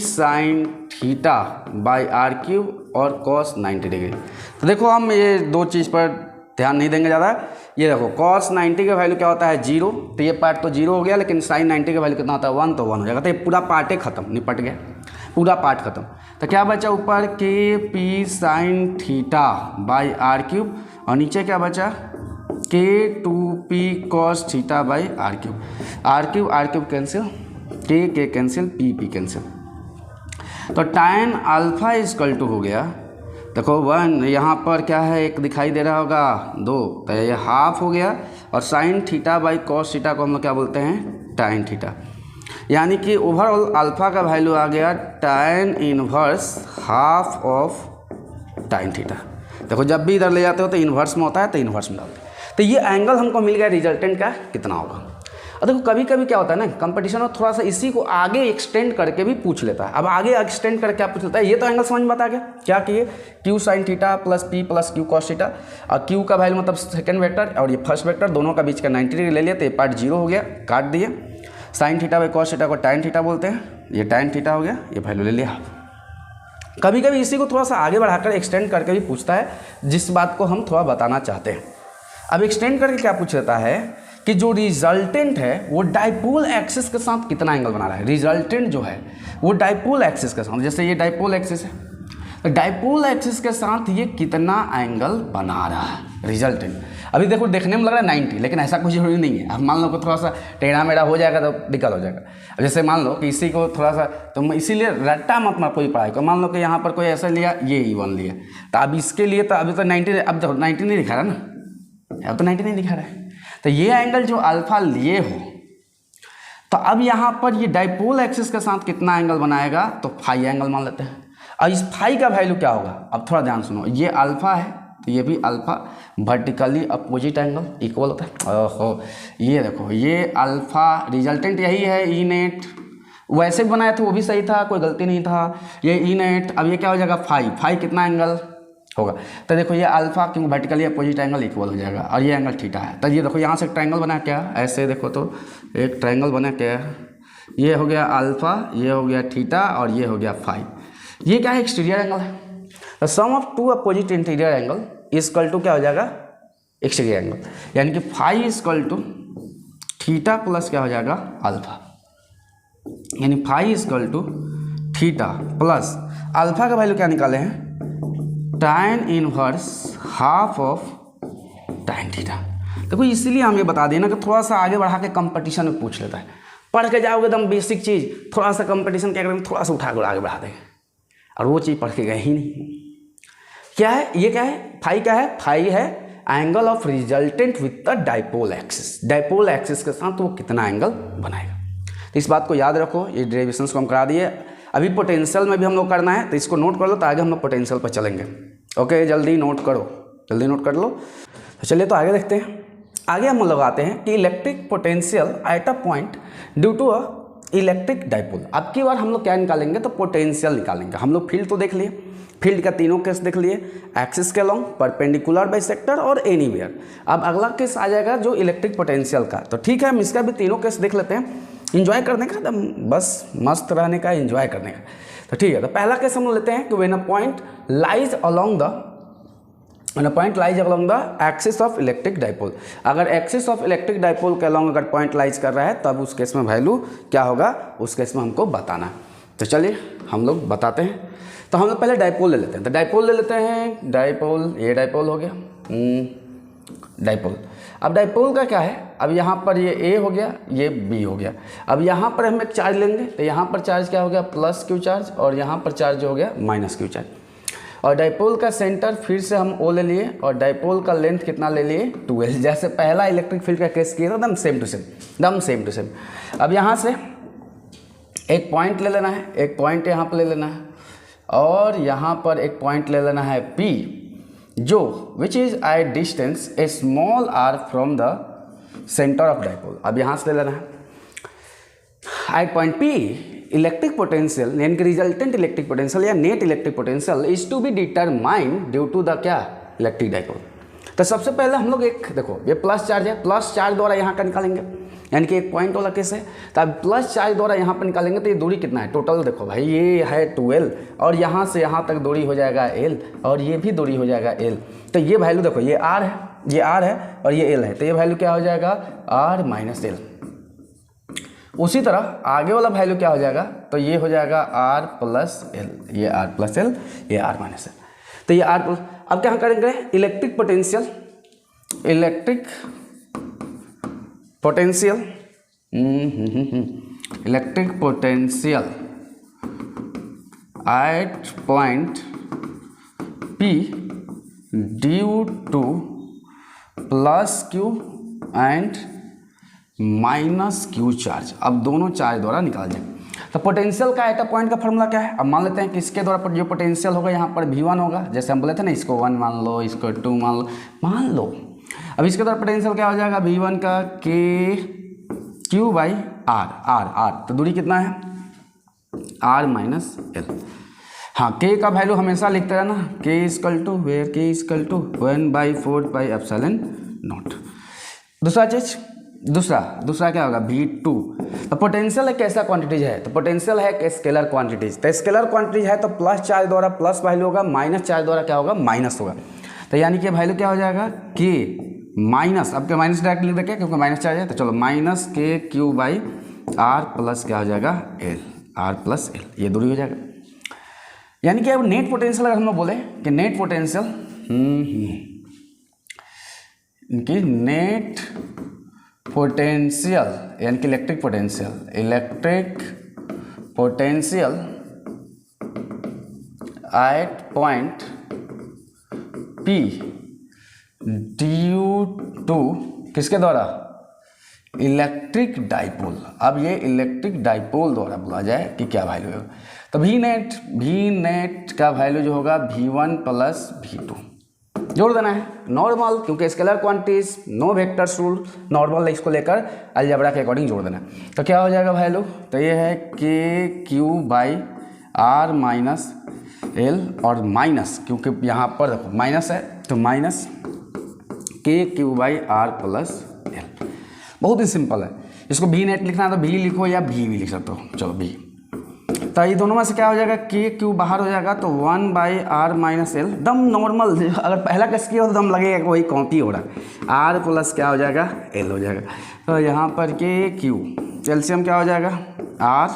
sine theta by R cube और cos 90 डिग्री। तो देखो हम ये दो चीज़ पर ध्यान नहीं देंगे ज़्यादा। ये देखो cos 90 का वैल्यू क्या होता है 0, तो ये पार्ट तो 0 हो गया, लेकिन sin 90 का वैल्यू कितना होता है 1, तो 1 हो जाएगा। तो ये पूरा पार्ट ही खत्म, निपट गया पूरा पार्ट खत्म। तो क्या बचा ऊपर KP sine theta by R cube, और नीचे क्या बचा K2P cos theta by R cube. R cube cancel, K cancel, P cancel. तो tan अल्फा इक्वल टू हो गया, देखो 1 यहाँ पर क्या है एक दिखाई दे रहा होगा 2, तो ये हाफ हो गया, और sign theta by cos theta को हम लोग क्या बोलते हैं tan थीटा, यानी कि ओवरऑल अल्फा का वैल्यू आ गया tan inverse half of tan theta. देखो जब भी इधर ले जाते हो तो इन्वर्स में होता है, तो इन्वर्स में डालते हैं। तो ये एंगल हमको मिल गया, रिजल्टेंट का कितना होगा। और देखो कभी कभी क्या होता है ना, कंपटीशन में थोड़ा सा इसी को आगे एक्सटेंड करके भी पूछ लेता है। अब आगे एक्सटेंड करके क्या पूछ लेता है, ये तो एंगल समझ में बता गया क्या किए, Q sine theta plus P plus Q cos theta, और क्यू का वैल्यू मतलब सेकंड वेक्टर और ये फर्स्ट वेक्टर, दोनों का बीच का 90 डिग्री ले लिया तो ये पार्ट 0 हो गया, काट दिए। Sign theta by cos theta को टैन थीटा बोलते हैं, ये टैन थीटा हो गया, ये वैल्यू ले लिया। कभी कभी इसी को थोड़ा सा आगे बढ़ाकर एक्सटेंड करके भी पूछता है, जिस बात को हम थोड़ा बताना चाहते हैं। अब एक्सटेंड करके क्या पूछ लेता है कि जो रिजल्टेंट है वो डाइपोल एक्सिस के साथ कितना एंगल बना रहा है। रिजल्टेंट जो है वो डाइपोल एक्सिस के साथ, जैसे ये डाइपोल एक्सिस है, तो डाइपोल एक्सिस के साथ ये कितना एंगल बना रहा है रिजल्टेंट। अभी देखो देखने में लग रहा है 90, लेकिन ऐसा कुछ जरूरी नहीं है। अब मान लो कि थोड़ा सा टेढ़ा मेढ़ा हो जाएगा तो दिक्कत हो जाएगा। अब जैसे मान लो कि इसी को थोड़ा सा, तो इसीलिए रट्टा मत मार कोई पढ़ाई को। मान लो कि यहाँ पर कोई ऐसा लिया, ये E1 लिया, तो अब इसके लिए तो अभी तो 90, अब तो 90 नहीं दिखा रहा ना, अब तो 90 नहीं दिखा रहा है। तो ये एंगल जो अल्फा लिए हो, तो अब यहाँ पर ये डाइपोल एक्सिस के साथ कितना एंगल बनाएगा, तो फाई एंगल मान लेते हैं। और इस फाई का वैल्यू क्या होगा, अब थोड़ा ध्यान सुनो, ये अल्फा है तो ये भी alpha vertically opposite angle equal होता है। ओहो, ये देखो ये अल्फा रिजल्टेंट यही है, ई नेट वैसे भी बनाया था वो भी सही था, कोई गलती नहीं था, ये ई नेट। अब ये क्या हो जाएगा, फाई, फाई कितना एंगल होगा, तो देखो ये अल्फा क्योंकि वर्टिकली अपोजिट एंगल इक्वल हो जाएगा, और ये एंगल थीटा है। तो ये देखो यहाँ से ट्रायंगल बना क्या, ऐसे देखो तो एक ट्रायंगल बना क्या, ये हो गया अल्फा, ये हो गया थीटा और ये हो गया फाई। ये क्या है, एक्सटीरियर एंगल है। The sum of two opposite interior angle equal to क्या हो जाएगा, एक्सटीरियर एंगल, यानी कि phi equal to theta plus क्या हो जाएगा अल्फा, यानी phi equal to theta plus alpha का वैल्यू क्या निकाले हैं, tan inverse half of tan theta. देखो इसीलिए हम ये बता देना कि थोड़ा सा आगे बढ़ा के कंपटीशन में पूछ लेता है। पढ़ के जाओगे एकदम बेसिक चीज़, थोड़ा सा कंपटीशन क्या करेंगे, थोड़ा सा उठा कर आगे बढ़ा देंगे, और वो चीज़ पढ़ के गए ही नहीं। क्या है ये, क्या है फाई, क्या है फाई है angle of resultant with the dipole axis. Dipole axis के साथ वो कितना एंगल बनाएगा। तो इस बात को याद रखो, ये डेरिवेशंस को हम करा दिए। अभी पोटेंशियल में भी हम लोग करना है, तो इसको नोट कर लो, तो आगे हम लोग पोटेंशियल पर चलेंगे। ओके, जल्दी नोट करो, जल्दी नोट कर लो। तो चलिए तो आगे देखते हैं। आगे हम लोग आते हैं कि electric potential at a point due to a electric dipole. अब की बार हम लोग क्या निकालेंगे, तो पोटेंशियल निकालेंगे। हम लोग फील्ड तो देख लिए, फील्ड का तीनों केस देख लिए, एक्सिस के अलॉन्ग, परपेंडिकुलर बाइसेक्टर और एनीवेयर। अब अगला केस आ जाएगा जो इलेक्ट्रिक पोटेंशियल का। तो ठीक है, हम इसका भी तीनों केस देख लेते हैं, इंजॉय करने का, एकदम बस मस्त रहने का, इंजॉय करने का। तो ठीक है, तो पहला केस हम लेते हैं कि when a point lies along the axis of electric dipole. अगर एक्सिस ऑफ इलेक्ट्रिक डाइपोल के अलॉन्ग अगर पॉइंट लाइज कर रहा है, तब उस केस में वैल्यू क्या होगा, उस केस में हमको बताना है। तो चलिए हम लोग बताते हैं। तो हम लोग पहले डाइपोल ले लेते हैं। तो डाइपोल ले लेते हैं, डाइपोल, ये डाइपोल हो गया, डाइपोल। अब डाइपोल का क्या है, अब यहाँ पर ये A हो गया, ये B हो गया। अब यहाँ पर हम एक चार्ज लेंगे, तो यहाँ पर चार्ज क्या हो गया, प्लस क्यू चार्ज, और यहाँ पर चार्ज हो गया माइनस क्यू चार्ज। और डाइपोल का सेंटर फिर से हम O ले लिए, और डाइपोल का लेंथ कितना ले लिए, 2L। जैसे पहला इलेक्ट्रिक फील्ड का केस किया था, एकदम सेम टू सेम, एकदम सेम टू सेम। अब यहाँ से एक पॉइंट ले लेना है, एक पॉइंट यहाँ पर ले लेना है, और यहाँ पर एक पॉइंट ले लेना है P, जो which is at distance a small r from the centre of dipole. अब यहाँ से ले लेना है at point P electric potential, यानी कि रिजल्टेंट इलेक्ट्रिक पोटेंशियल या net electric potential is to be determined due to the क्या, इलेक्ट्रिक डाइपोल। तो सबसे पहले हम लोग एक देखो, ये प्लस चार्ज है, प्लस चार्ज द्वारा यहाँ का निकालेंगे, यानी कि एक पॉइंट वाला केस है। तो अब प्लस चार्ज द्वारा यहाँ पर निकालेंगे, तो ये दूरी कितना है टोटल, देखो भाई ये है 2L, और यहाँ से यहाँ तक दूरी हो जाएगा L, और ये भी दूरी हो जाएगा L। तो ये वैल्यू देखो, ये R है, ये R है और ये L है, तो ये वैल्यू क्या हो जाएगा, R माइनस L। उसी तरह आगे वाला वैल्यू क्या हो जाएगा, तो ये हो जाएगा R प्लस L, ये R प्लस L, ये R माइनस L। तो ये R प्लस, अब क्या करेंगे, electric potential, electric potential, electric potential at point P due to plus Q and minus Q charge. अब दोनों चार्ज द्वारा निकाल जाए। तो पोटेंशियल का एट अ पॉइंट का फॉर्मूला क्या है, अब मान लेते हैं कि इसके द्वारा जो पोटेंशियल होगा यहाँ पर V1 होगा, जैसे हम बोले थे ना, इसको 1 मान लो, इसको 2 मान लो, अब इसके तरफ पोटेंशियल क्या हो जाएगा, V1 का के क्यू बाई आर, आर तो दूरी कितना है r माइनस एल। हाँ, के का वैल्यू हमेशा लिखते रहना, K equal to where K equal to 1/4 pi epsilon naught. दूसरा चीज, दूसरा क्या होगा V2। तो पोटेंशियल एक कैसा क्वांटिटीज है, तो पोटेंशियल है एक स्केलर क्वांटिटीज। तो स्केलर क्वांटिटीज है तो प्लस चार्ज द्वारा प्लस वैल्यू होगा, माइनस चार्ज द्वारा क्या होगा, माइनस होगा। तो यानी कि वैल्यू क्या हो जाएगा, के माइनस, अब क्या माइनस डायरेक्ट लिख देंगे क्योंकि माइनस चार्ज है, तो चलो minus K Q by R plus क्या हो जाएगा एल, आर प्लस एल, ये दूरी हो जाएगा। यानी कि अब नेट पोटेंशियल अगर हम लोग बोले कि नेट पोटेंशियल कि नेट पोटेंशियल यानी कि electric potential at point P due to किसके द्वारा, इलेक्ट्रिक डाइपोल। अब ये इलेक्ट्रिक डाइपोल द्वारा बोला जाए कि क्या वैल्यू है, तो वी नेट का वैल्यू जो होगा V1 प्लस V2 जोड़ देना है नॉर्मल, क्योंकि scalar quantities no vectors rule, normal इसको लेकर अलजेब्रा के अकॉर्डिंग जोड़ देना है। तो क्या हो जाएगा वैल्यू, तो ये है K Q by R minus L, और माइनस क्योंकि यहाँ पर देखो माइनस है तो minus K Q by R plus L. बहुत ही सिंपल है, इसको भी नेट लिखना है तो भी लिखो या भी लिख सकते हो, चलो भी। तो ये दोनों में से क्या हो जाएगा, के क्यू बाहर हो जाएगा तो 1/r माइनस एल, दम नॉर्मल, अगर पहला केस किया हो तो दम लगेगा कि वही कॉपी हो रहा है, आर प्लस क्या हो जाएगा एल हो जाएगा। तो यहाँ पर के क्यू एलसीएम क्या हो जाएगा, आर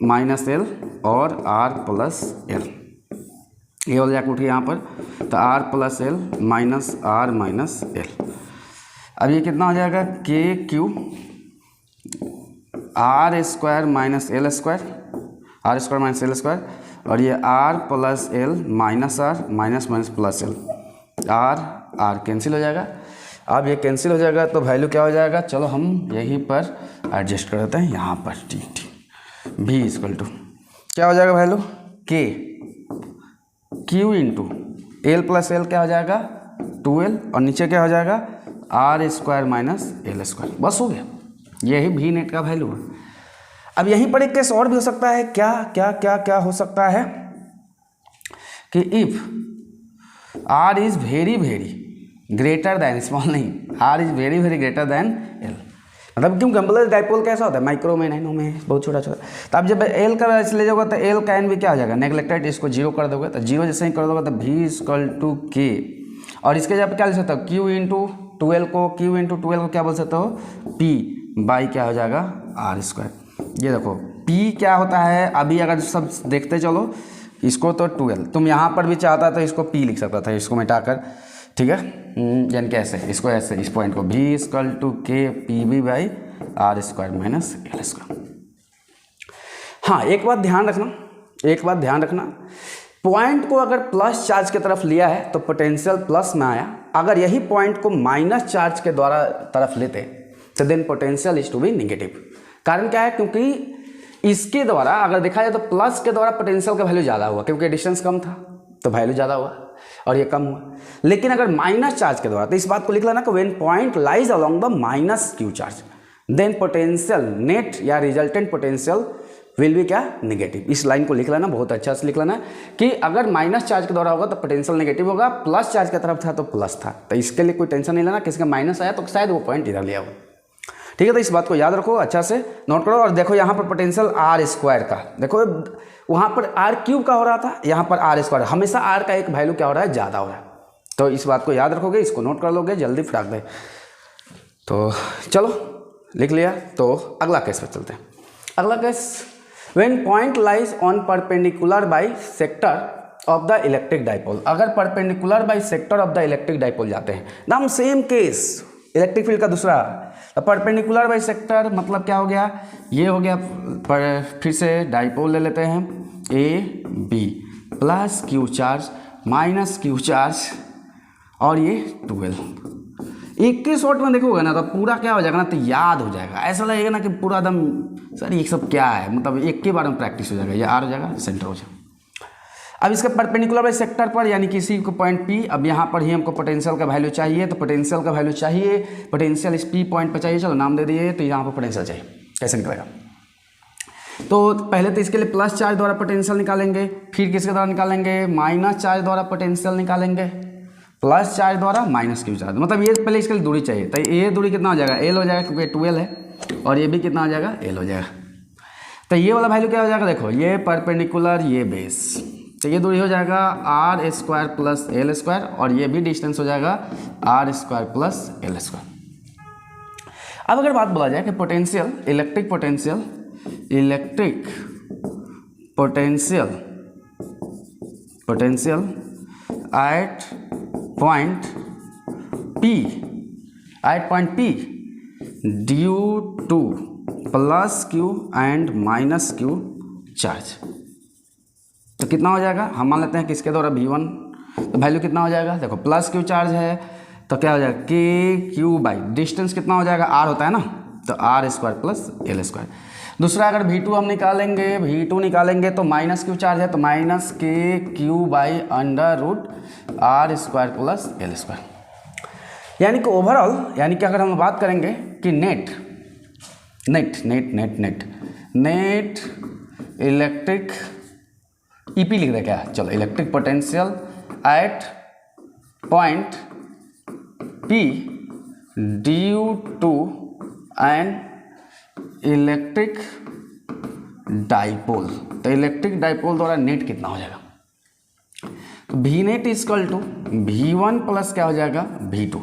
माइनस एल और आर प्लस एल, ये हो जाएगा उठ यहाँ पर, तो R plus L minus R minus L. अब ये कितना हो जाएगा, K Q R square minus L square, R square minus L square, और ये R plus L minus R minus minus plus L, R cancel हो जाएगा। अब ये कैंसिल हो जाएगा तो वैल्यू क्या हो जाएगा, चलो हम यहीं पर एडजस्ट कर देते हैं, यहाँ पर ठीक भी इक्वल टू क्या हो जाएगा value, K Q into L plus L क्या हो जाएगा 2l, और नीचे क्या हो जाएगा are square minus L square, बस हो गया। यही भी नेट का वैल्यू है। अब यहीं पर एक केस और भी हो सकता है, क्या क्या क्या क्या हो सकता है कि if R is very greater than, small नहीं, R is very greater than L, मतलब क्यों गम्बलर डाइपोल कैसा होता है, माइक्रो में, नैनो में, बहुत छोटा। तो अब जब एल का वैल्यू ले जाओगे तो एल का एन भी क्या हो जाएगा नेग्लेक्टेड, इसको जीरो कर दोगे, तो जीरो जैसे ही कर दोगे तो भी इक्वल टू के, और इसके जब क्या लिख सकते हो, क्यू इंटू ट्वेल्व को क्या बोल सकते हो, पी बाई क्या हो जाएगा आर स्क्वायर। ये देखो पी क्या होता है, अभी अगर सब देखते चलो इसको, तो 12 तुम यहाँ पर भी चाहता तो इसको पी लिख सकता था, इसको मिटाकर, ठीक है, यानी कि ऐसे, इसको ऐसे, इस पॉइंट को भी equal to K P B by R square minus L square. हाँ, एक बात ध्यान रखना, पॉइंट को अगर प्लस चार्ज की तरफ लिया है तो पोटेंशियल प्लस में आया, अगर यही पॉइंट को माइनस चार्ज के द्वारा तरफ लेते तो then potential is to be negative. कारण क्या है, क्योंकि इसके द्वारा अगर देखा जाए तो प्लस के द्वारा पोटेंशियल का वैल्यू ज़्यादा हुआ, क्योंकि डिस्टेंस कम था तो वैल्यू ज़्यादा हुआ, और ये कम हुआ। लेकिन अगर माइनस चार्ज के द्वारा, तो इस बात को लिख लेना कि when point lies along the minus Q charge then potential net या रिजल्टेंट पोटेंशियल विल भी क्या नेगेटिव। इस लाइन को लिख लेना, बहुत अच्छा से लिख लेना कि अगर माइनस चार्ज के द्वारा होगा तो पोटेंशियल नेगेटिव होगा, प्लस चार्ज की तरफ था तो प्लस था। तो इसके लिए कोई टेंशन नहीं लेना, किसी का माइनस आया तो शायद वो पॉइंट इधर लिया हो, ठीक है। तो इस बात को याद रखो, अच्छा से नोट करो। और देखो यहाँ पर पोटेंशियल आर स्क्वायर का, देखो वहाँ पर आर क्यूब का हो रहा था, यहाँ पर आर स्क्वायर, हमेशा आर का एक वैल्यू क्या हो रहा है, ज़्यादा हो रहा है। तो इस बात को याद रखोगे, इसको नोट कर लोगे, जल्दी फटाक दे। तो चलो लिख लिया, तो अगला केस पे चलते हैं। अगला case, when point lies on perpendicular bisector of the electric dipole, अगर perpendicular bisector of the electric dipole जाते हैं, दम सेम केस इलेक्ट्रिक फील्ड का दूसरा। परपेंडिकुलर बाई सेक्टर मतलब क्या हो गया, ये हो गया, फिर से डाइपोल ले लेते हैं, A B plus Q charge minus Q charge, और ये 12। एक के शॉट में देखोगे ना तो पूरा क्या हो जाएगा ना, तो याद हो जाएगा, ऐसा लगेगा ना कि पूरा एकदम सर ये सब क्या है, मतलब एक के बारे में प्रैक्टिस हो जाएगा, ये आर हो जाएगा, सेंटर हो जाएगा। अब इसके परपेंडिकुलर बाई सेक्टर पर यानी किसी को पॉइंट P, अब यहाँ पर ही हमको पोटेंशियल का वैल्यू चाहिए, तो पोटेंशियल का वैल्यू चाहिए, पोटेंशियल इस P पॉइंट पर चाहिए, चलो नाम दे दिए, तो यहाँ पर पोटेंशियल चाहिए, कैसे निकलेगा। तो पहले तो इसके लिए प्लस चार्ज द्वारा पोटेंशियल निकालेंगे, फिर किसके द्वारा निकालेंगे, माइनस चार्ज द्वारा पोटेंशियल निकालेंगे, प्लस चार्ज द्वारा माइनस क्यू चार्ज, मतलब ये पहले इसके लिए दूरी चाहिए, तो ये दूरी कितना हो जाएगा, L हो जाएगा क्योंकि 12 है, और ये भी कितना हो जाएगा, L हो जाएगा। तो ये वाला वैल्यू क्या हो जाएगा, देखो ये परपेंडिकुलर, ये बेस, तो ये दूरी हो जाएगा are square plus L square, और ये भी डिस्टेंस हो जाएगा आर स्क्वायर प्लस एल स्क्वायर। अब अगर बात बोला जाए कि potential, electric potential at point P due to plus Q and minus Q charge, तो कितना हो जाएगा, हम मान लेते हैं किसके द्वारा V1, तो वैल्यू कितना हो जाएगा, देखो प्लस क्यू चार्ज है तो क्या हो जाएगा के क्यू बाई डिस्टेंस कितना हो जाएगा, R होता है ना, तो R square plus L square. दूसरा अगर V2 हम निकालेंगे तो माइनस क्यू चार्ज है, तो minus K Q by under root R square plus L square. यानी कि ओवरऑल, यानी कि अगर हम बात करेंगे कि नेट इलेक्ट्रिक ईपी लिख दे क्या, चलो electric potential at point P due to an electric dipole, तो इलेक्ट्रिक डाइपोल द्वारा नेट कितना हो जाएगा, तो V net equal to V1 plus क्या हो जाएगा V2,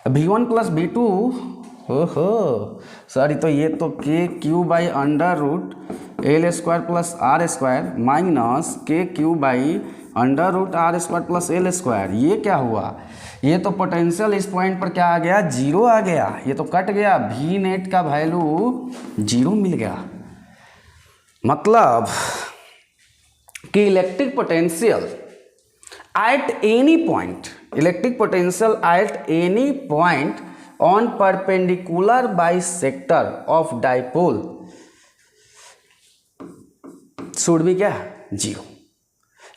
तो V1 प्लस V2, ओहो सॉरी, तो ये तो K Q by under root L square plus R square minus K Q by under root R square plus L square, ये क्या हुआ, ये तो पोटेंशियल इस पॉइंट पर क्या आ गया, जीरो आ गया, ये तो कट गया, वी नेट का वैल्यू जीरो मिल गया। मतलब कि electric potential at any point on perpendicular bisector of dipole should be क्या, जीरो।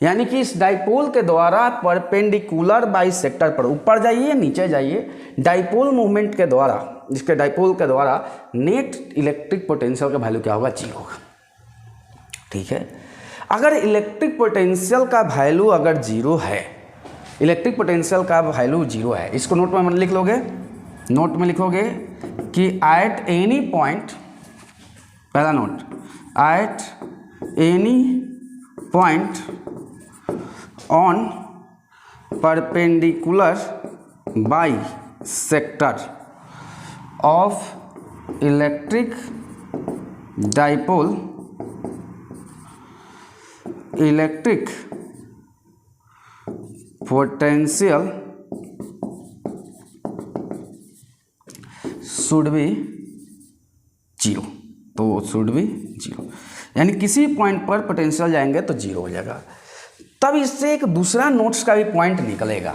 यानी कि इस डाइपोल के द्वारा परपेंडिकुलर बाइसेक्टर पर, ऊपर जाइए नीचे जाइए, डाइपोल मूवमेंट के द्वारा, इसके डाइपोल के द्वारा नेट इलेक्ट्रिक पोटेंशियल का वैल्यू क्या होगा, जीरो होगा। ठीक है, अगर इलेक्ट्रिक पोटेंशियल का वैल्यू अगर जीरो है, इलेक्ट्रिक पोटेंशियल का वैल्यू जीरो है, इसको नोट में लिख लोगे, नोट में लिखोगे कि एट एनी पॉइंट, पहला note, at any point on perpendicular bisector of electric dipole, electric potential should be zero, तो शुड बी जीरो, यानी किसी पॉइंट पर पोटेंशियल जाएंगे तो जीरो हो जाएगा। तब इससे एक दूसरा नोट्स का भी पॉइंट निकलेगा,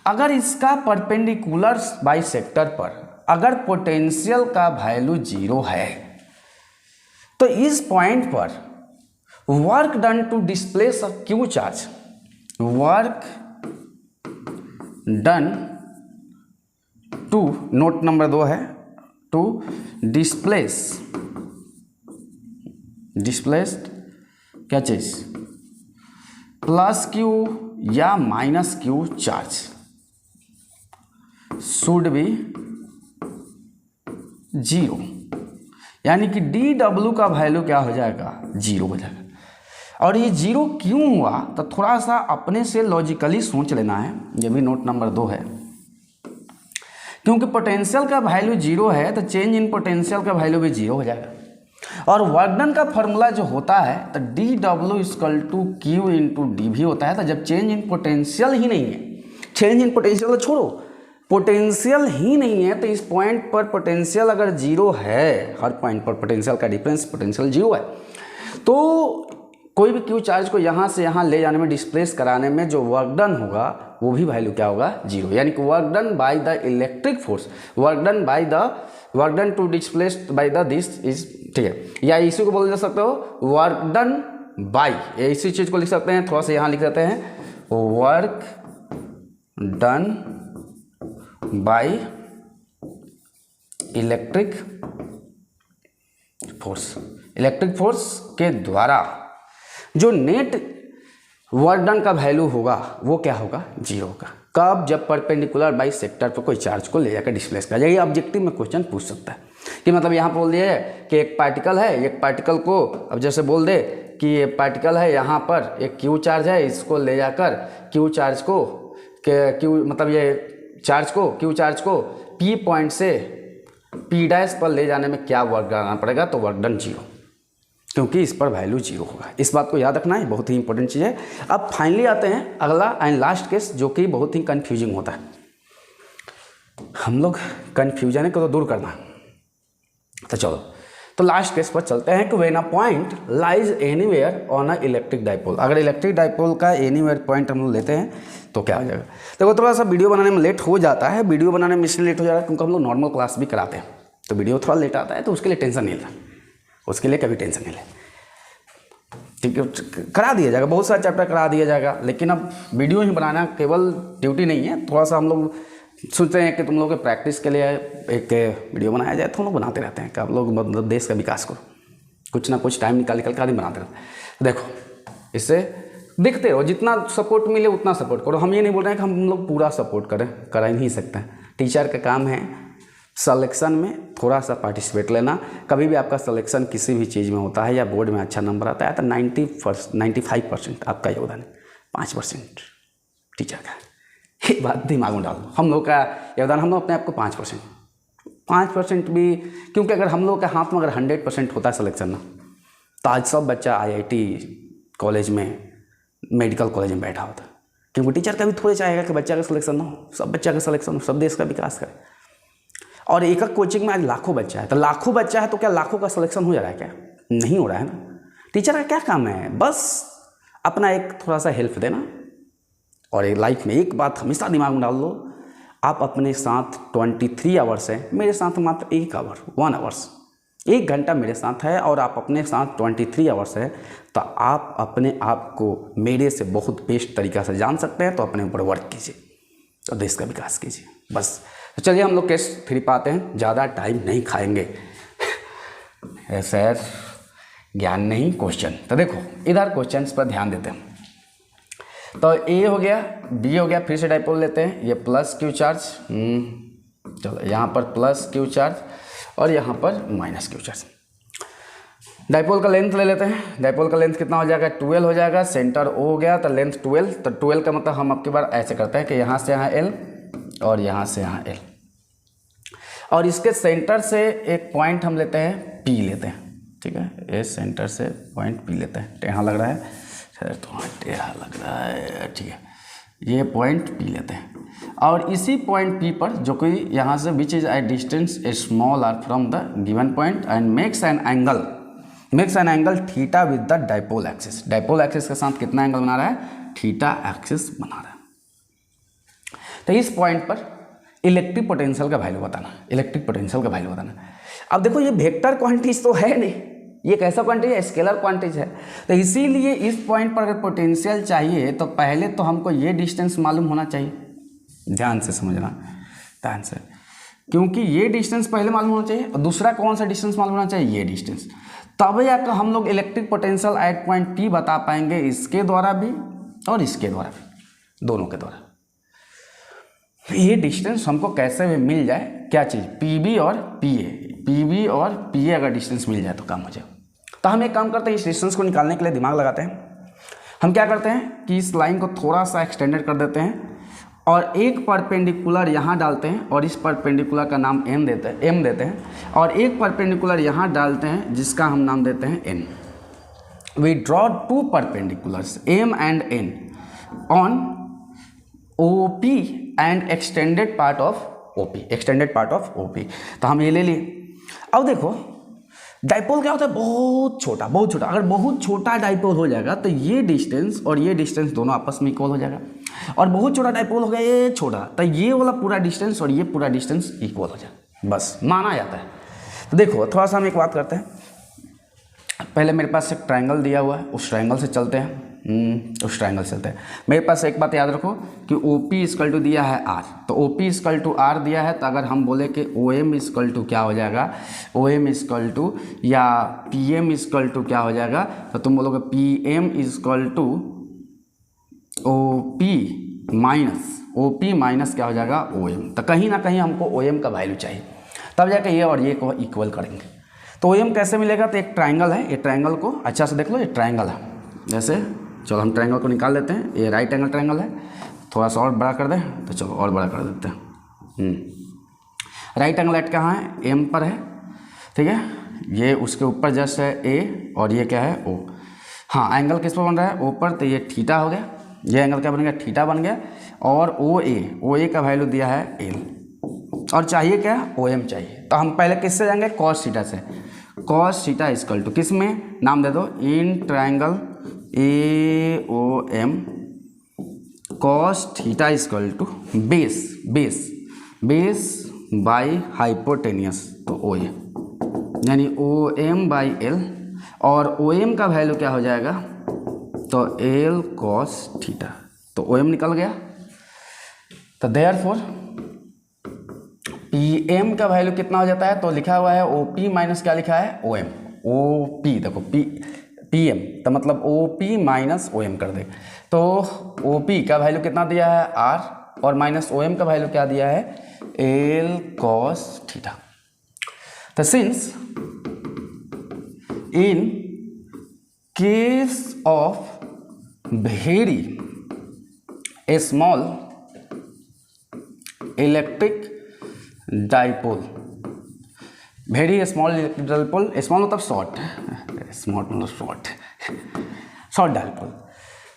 अगर इसका परपेंडिकुलर बाइसेक्टर पर अगर पोटेंशियल का वैल्यू जीरो है, तो इस पॉइंट पर work done to displace Q charge, work done to, note number 2 है, टू डिस्प्लेस्ड क्या चीज, प्लस क्यू या minus Q charge should be zero, यानी कि डी डब्ल्यू का वैल्यू क्या हो जाएगा, जीरो हो जाएगा। और ये जीरो क्यों हुआ, तो थोड़ा सा अपने से लॉजिकली सोच लेना है, ये भी नोट नंबर 2 है। क्योंकि पोटेंशियल का वैल्यू जीरो है तो चेंज इन पोटेंशियल का वैल्यू भी जीरो हो जाएगा, और वर्क डन का फॉर्मूला जो होता है तो D W equal to Q into D भी होता है। तो जब चेंज इन पोटेंशियल ही नहीं है, चेंज इन पोटेंशियल तो छोड़ो, पोटेंशियल ही नहीं है, तो इस पॉइंट पर पोटेंशियल अगर जीरो है, हर पॉइंट पर पोटेंशियल का डिफरेंस पोटेंशियल जीरो है, तो कोई भी क्यू चार्ज को यहाँ से यहाँ ले जाने में, डिस्प्लेस कराने में जो वर्क डन होगा वो भी वैल्यू क्या होगा, जीरो। यानी कि work done by the electric force, work done to displaced by the this is, ठीक है, या इसी को बोल जा सकते हो वर्क डन बाई, इसी चीज़ को लिख सकते हैं, थोड़ा सा यहाँ लिख देते हैं, work done by electric force. Electric force के द्वारा जो नेट वर्क डन का वैल्यू होगा वो क्या होगा, 0 होगा। कब, जब परपेंडिकुलर बाई सेक्टर पर कोई चार्ज को ले जाकर डिस्प्लेस करा जाए। ये ऑब्जेक्टिव में क्वेश्चन पूछ सकता है कि मतलब यहाँ बोल दिया है कि एक पार्टिकल है, एक पार्टिकल को अब जैसे बोल दे कि ये पार्टिकल है, यहाँ पर एक क्यू चार्ज है, इसको ले जाकर क्यू चार्ज को मतलब ये चार्ज को क्यू चार्ज को पी पॉइंट से पी डैश पर ले जाने में क्या वर्क करना पड़ेगा, तो वर्क डन 0, क्योंकि इस पर वैल्यू 0 होगा। इस बात को याद रखना है, बहुत ही इंपॉर्टेंट चीज़ है। अब फाइनली आते हैं अगला एंड लास्ट केस, जो कि बहुत ही कंफ्यूजिंग होता है। हम लोग कंफ्यूजन को तो दूर करना, तो चलो तो लास्ट केस पर चलते हैं कि when a point lies anywhere on a electric dipole. अगर इलेक्ट्रिक डाइपोल का एनीवेयर पॉइंट हम लोग लेते हैं तो क्या हो जाएगा। देखो थोड़ा सा वीडियो बनाने में लेट हो जाता है, वीडियो बनाने में इसलिए लेट हो जाता है क्योंकि हम लोग नॉर्मल क्लास भी कराते हैं, तो वीडियो थोड़ा लेट आता है, तो उसके लिए टेंशन नहीं लेना, उसके लिए कभी टेंशन नहीं ले, ठीक है, करा दिया जाएगा, बहुत सारा चैप्टर करा दिया जाएगा। लेकिन अब वीडियो ही बनाना केवल ड्यूटी नहीं है, थोड़ा सा हम लोग सोचते हैं कि तुम लोगों के प्रैक्टिस के लिए एक वीडियो बनाया जाए, तो हम लोग बनाते रहते हैं कि आप लोग मतलब देश का विकास करो, कुछ ना कुछ टाइम निकाल कर आदमी बनाते रहते हैं। देखो इससे देखते हो, जितना सपोर्ट मिले उतना सपोर्ट करो। हम ये नहीं बोल रहे हैं कि हम लोग पूरा सपोर्ट करें, करा ही नहीं सकते हैं। टीचर का काम है सिलेक्शन में थोड़ा सा पार्टिसिपेट लेना। कभी भी आपका सिलेक्शन किसी भी चीज़ में होता है या बोर्ड में अच्छा नंबर आता है तो 95% आपका योगदान है, 5% टीचर का। ये बात दिमाग में डाल दो, हम लोग का योगदान, हम लोग अपने आप को 5% भी, क्योंकि अगर हम लोग के हाथ में अगर 100% होता है सिलेक्शन ना, तो आज सब बच्चा IIT कॉलेज में, मेडिकल कॉलेज में बैठा होता है। क्योंकि टीचर का भी थोड़े चाहेगा कि बच्चा का सिलेक्शन ना हो, सब बच्चा का सिलेक्शन हो, सब देश का विकास करे। और एक कोचिंग में आज लाखों बच्चा है, तो लाखों बच्चा है तो क्या लाखों का सिलेक्शन हो जा रहा है क्या? नहीं हो रहा है ना। टीचर का क्या काम है, बस अपना एक थोड़ा सा हेल्प देना। और एक लाइफ में एक बात हमेशा दिमाग में डाल लो, आप अपने साथ 23 आवर्स है, मेरे साथ मात्र 1 आवर्स, 1 घंटा मेरे साथ है, और आप अपने साथ 23 आवर्स है, तो आप अपने आप को मेरे से बहुत बेस्ट तरीक़ा से जान सकते हैं। तो अपने ऊपर वर्क कीजिए और देश का विकास कीजिए, बस। तो चलिए हम लोग केस 3 पे आते हैं, ज़्यादा टाइम नहीं खाएंगे सर, ज्ञान नहीं क्वेश्चन। तो देखो इधर क्वेश्चन पर ध्यान देते हैं। तो ए हो गया, बी हो गया, फिर से डाइपोल लेते हैं, ये प्लस क्यू चार्ज, चलो यहाँ पर प्लस क्यू चार्ज और यहाँ पर माइनस क्यू चार्ज। डाइपोल का लेंथ ले लेते हैं, डाइपोल का लेंथ कितना हो जाएगा, 12 हो जाएगा। सेंटर ओ हो गया तो लेंथ 12, तो 12 का मतलब हम अब की बार ऐसे करते हैं कि यहाँ से यहाँ L और यहाँ से यहाँ L, और इसके सेंटर से एक पॉइंट हम लेते हैं P लेते हैं, ठीक है, इस सेंटर से पॉइंट P लेते हैं। टेढ़ा लग रहा है सर, तो टेढ़ा लग रहा है, ठीक है, ये पॉइंट P लेते हैं, और इसी पॉइंट P पर जो कि यहाँ से which is a distance small R from the given point and makes an angle theta with the dipole axis. Dipole axis के साथ कितना एंगल बना रहा है, थीटा एक्सिस बना रहा है। तो इस पॉइंट पर इलेक्ट्रिक पोटेंशियल का वैल्यू बताना, अब देखो ये वेक्टर क्वांटिटीज तो है नहीं, ये कैसा क्वांटिटी है, स्केलर क्वांटिटीज है। तो इसीलिए इस पॉइंट पर अगर पोटेंशियल चाहिए तो पहले तो हमको ये डिस्टेंस मालूम होना चाहिए। ध्यान से समझना, ध्यान से, क्योंकि ये डिस्टेंस पहले मालूम होना चाहिए, और दूसरा कौन सा डिस्टेंस मालूम होना चाहिए, ये डिस्टेंस। तब जाकर हम लोग electric potential at point P बता पाएंगे, इसके द्वारा भी और इसके द्वारा भी, दोनों के द्वारा। ये डिस्टेंस हमको कैसे भी मिल जाए, क्या चीज़, PB और PA अगर डिस्टेंस मिल जाए तो काम हो जाए। तो हम एक काम करते हैं, इस डिस्टेंस को निकालने के लिए दिमाग लगाते हैं। हम क्या करते हैं कि इस लाइन को थोड़ा सा एक्सटेंडेड कर देते हैं, और एक परपेंडिकुलर यहाँ डालते हैं, और इस परपेंडिकुलर का नाम M देते हैं, और एक परपेंडिकुलर यहाँ डालते हैं जिसका हम नाम देते हैं N। We draw 2 perpendiculars M and N on OP and extended part of OP। तो हम ये ले लिए। अब देखो डाइपोल क्या होता है, बहुत छोटा। अगर बहुत छोटा डाइपोल हो जाएगा तो ये डिस्टेंस और ये डिस्टेंस दोनों आपस में इक्वल हो जाएगा, और बहुत छोटा डाइपोल हो गया ये छोटा, तो ये वाला पूरा डिस्टेंस और ये पूरा डिस्टेंस इक्वल हो जाए, बस माना जाता है। तो देखो थोड़ा सा हम एक बात करते हैं, पहले मेरे पास एक ट्रायंगल दिया हुआ है, उस ट्रायंगल से चलते हैं। उस ट्रायंगल से चलते हैं। मेरे पास एक बात याद रखो कि OP इक्वल टू दिया है R, तो OP इक्वल टू R दिया है, तो अगर हम बोले कि OM इक्वल टू क्या हो जाएगा, OM इक्वल टू या PM इक्वल टू क्या हो जाएगा, तो तुम बोलोगे PM equal to OP minus क्या हो जाएगा OM। तो कहीं ना कहीं हमको OM का वैल्यू चाहिए, तब जाकर ये और ये को इक्वल करेंगे। तो OM कैसे मिलेगा, तो एक ट्रायंगल है, ये ट्रायंगल को अच्छा से देख लो, ये ट्रायंगल है। जैसे चलो हम ट्रायंगल को निकाल लेते हैं, ये राइट एंगल ट्रायंगल है, थोड़ा सा और बड़ा कर दें, तो चलो और बड़ा कर देते हैं। राइट एंगल एट कहाँ है, M पर है, ठीक है। ये उसके ऊपर जस्ट है A और ये क्या है O। हाँ, एंगल किस पर बन रहा है, O पर, तो ये थीटा हो गया, ये एंगल क्या बन गया, थीटा बन गया। और OA का वैल्यू दिया है L, और चाहिए क्या, OM चाहिए। तो हम पहले किससे जाएंगे, कॉस थीटा से। कॉस थीटा इक्वल टू किस में, नाम दे दो, in triangle AOM cos theta equal to base by hypotenuse, तो OA यानी OM बाई L, और OM का वैल्यू क्या हो जाएगा, तो L कॉस थीटा, तो OM निकल गया। तो देयरफॉर PM का वैल्यू कितना हो जाता है, तो लिखा हुआ है OP माइनस क्या लिखा है, OM। OP देखो PM तो मतलब OP माइनस OM कर दे, तो OP का वैल्यू कितना दिया है R, और माइनस OM का वैल्यू क्या दिया है, L cos थीटा। तो since in case of very small electric dipole, very small electric dipole, small मतलब शॉर्ट, स्मॉल मतलब शॉर्ट डाइपोल,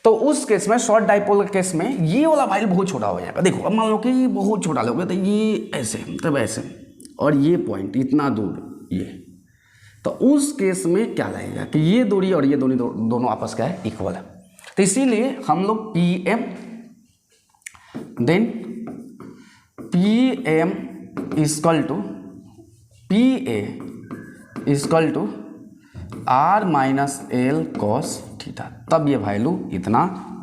तो उस केस में, शॉर्ट डाइपोल के केस में ये वाला वैल्यू बहुत छोटा हो जाएगा। देखो अब मान लो कि ये बहुत छोटा लोगे, तो ये ऐसे तब ऐसे, और ये पॉइंट इतना दूर ये, तो उस केस में क्या लगेगा कि ये दूरी और ये दूरी दोनों आपस का है, इक्वल है। तो इसीलिए हम लोग PM then PM equal to PA equal to R minus L cos theta, तब ये वैल्यू इतना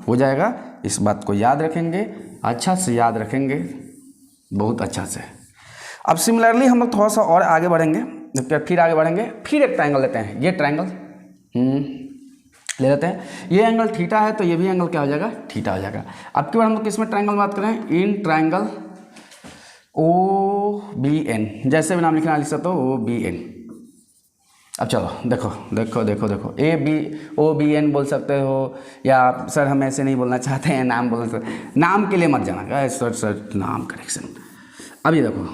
हो जाएगा। इस बात को याद रखेंगे, अच्छा से याद रखेंगे, बहुत अच्छा से। अब सिमिलरली हम लोग थोड़ा सा और आगे बढ़ेंगे, फिर आगे बढ़ेंगे, फिर एक ट्रायंगल लेते हैं, ये ट्रायंगल ले लेते हैं। ये एंगल थीटा है, तो ये भी एंगल क्या हो जाएगा, थीटा हो जाएगा। अब की बार हम लोग किसमें ट्रायंगल बात करें, इन ट्रायंगल OBN, जैसे भी नाम लिखना लिख सकते हो, OBN। अब चलो देखो देखो देखो देखो, OBN बोल सकते हो, या सर हम ऐसे नहीं बोलना चाहते हैं, नाम बोल सकते, नाम के लिए मत जाना, सर नाम करेक्शन। अब ये देखो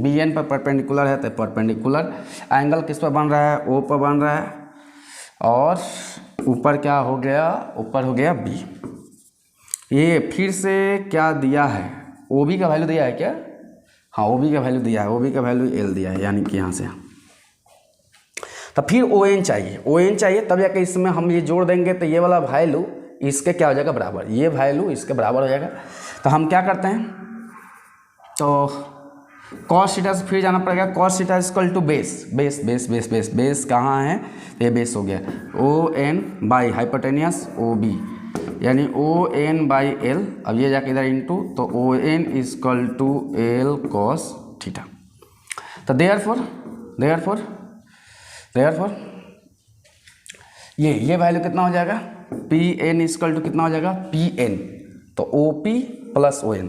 BN पर परपेंडिकुलर है, तो परपेंडिकुलर एंगल किस पर बन रहा है, O पर बन रहा है, और ऊपर क्या हो गया, ऊपर हो गया B। ये फिर से क्या दिया है, OB का वैल्यू दिया है क्या, हाँ OB का वैल्यू दिया है, OB का वैल्यू L दिया है, यानी कि यहाँ से। तो फिर ON चाहिए, तब जाके इसमें हम ये जोड़ देंगे, तो ये वाला वैल्यू इसके क्या हो जाएगा, बराबर, ये वैल्यू इसके बराबर हो जाएगा। तो हम क्या करते हैं, तो कॉस थीटा से फिर जाना पड़ेगा, cos theta equal to base कहाँ है, ये बेस हो गया, ON बाई हाइपोटेनियस OB, यानी ON बाई L। अब ये जाके इधर इंटू, तो ON equal to L cos theta. तो देयरफॉर ये वैल्यू कितना हो जाएगा, PN इक्वल टू कितना हो जाएगा, PN, तो OP प्लस ON,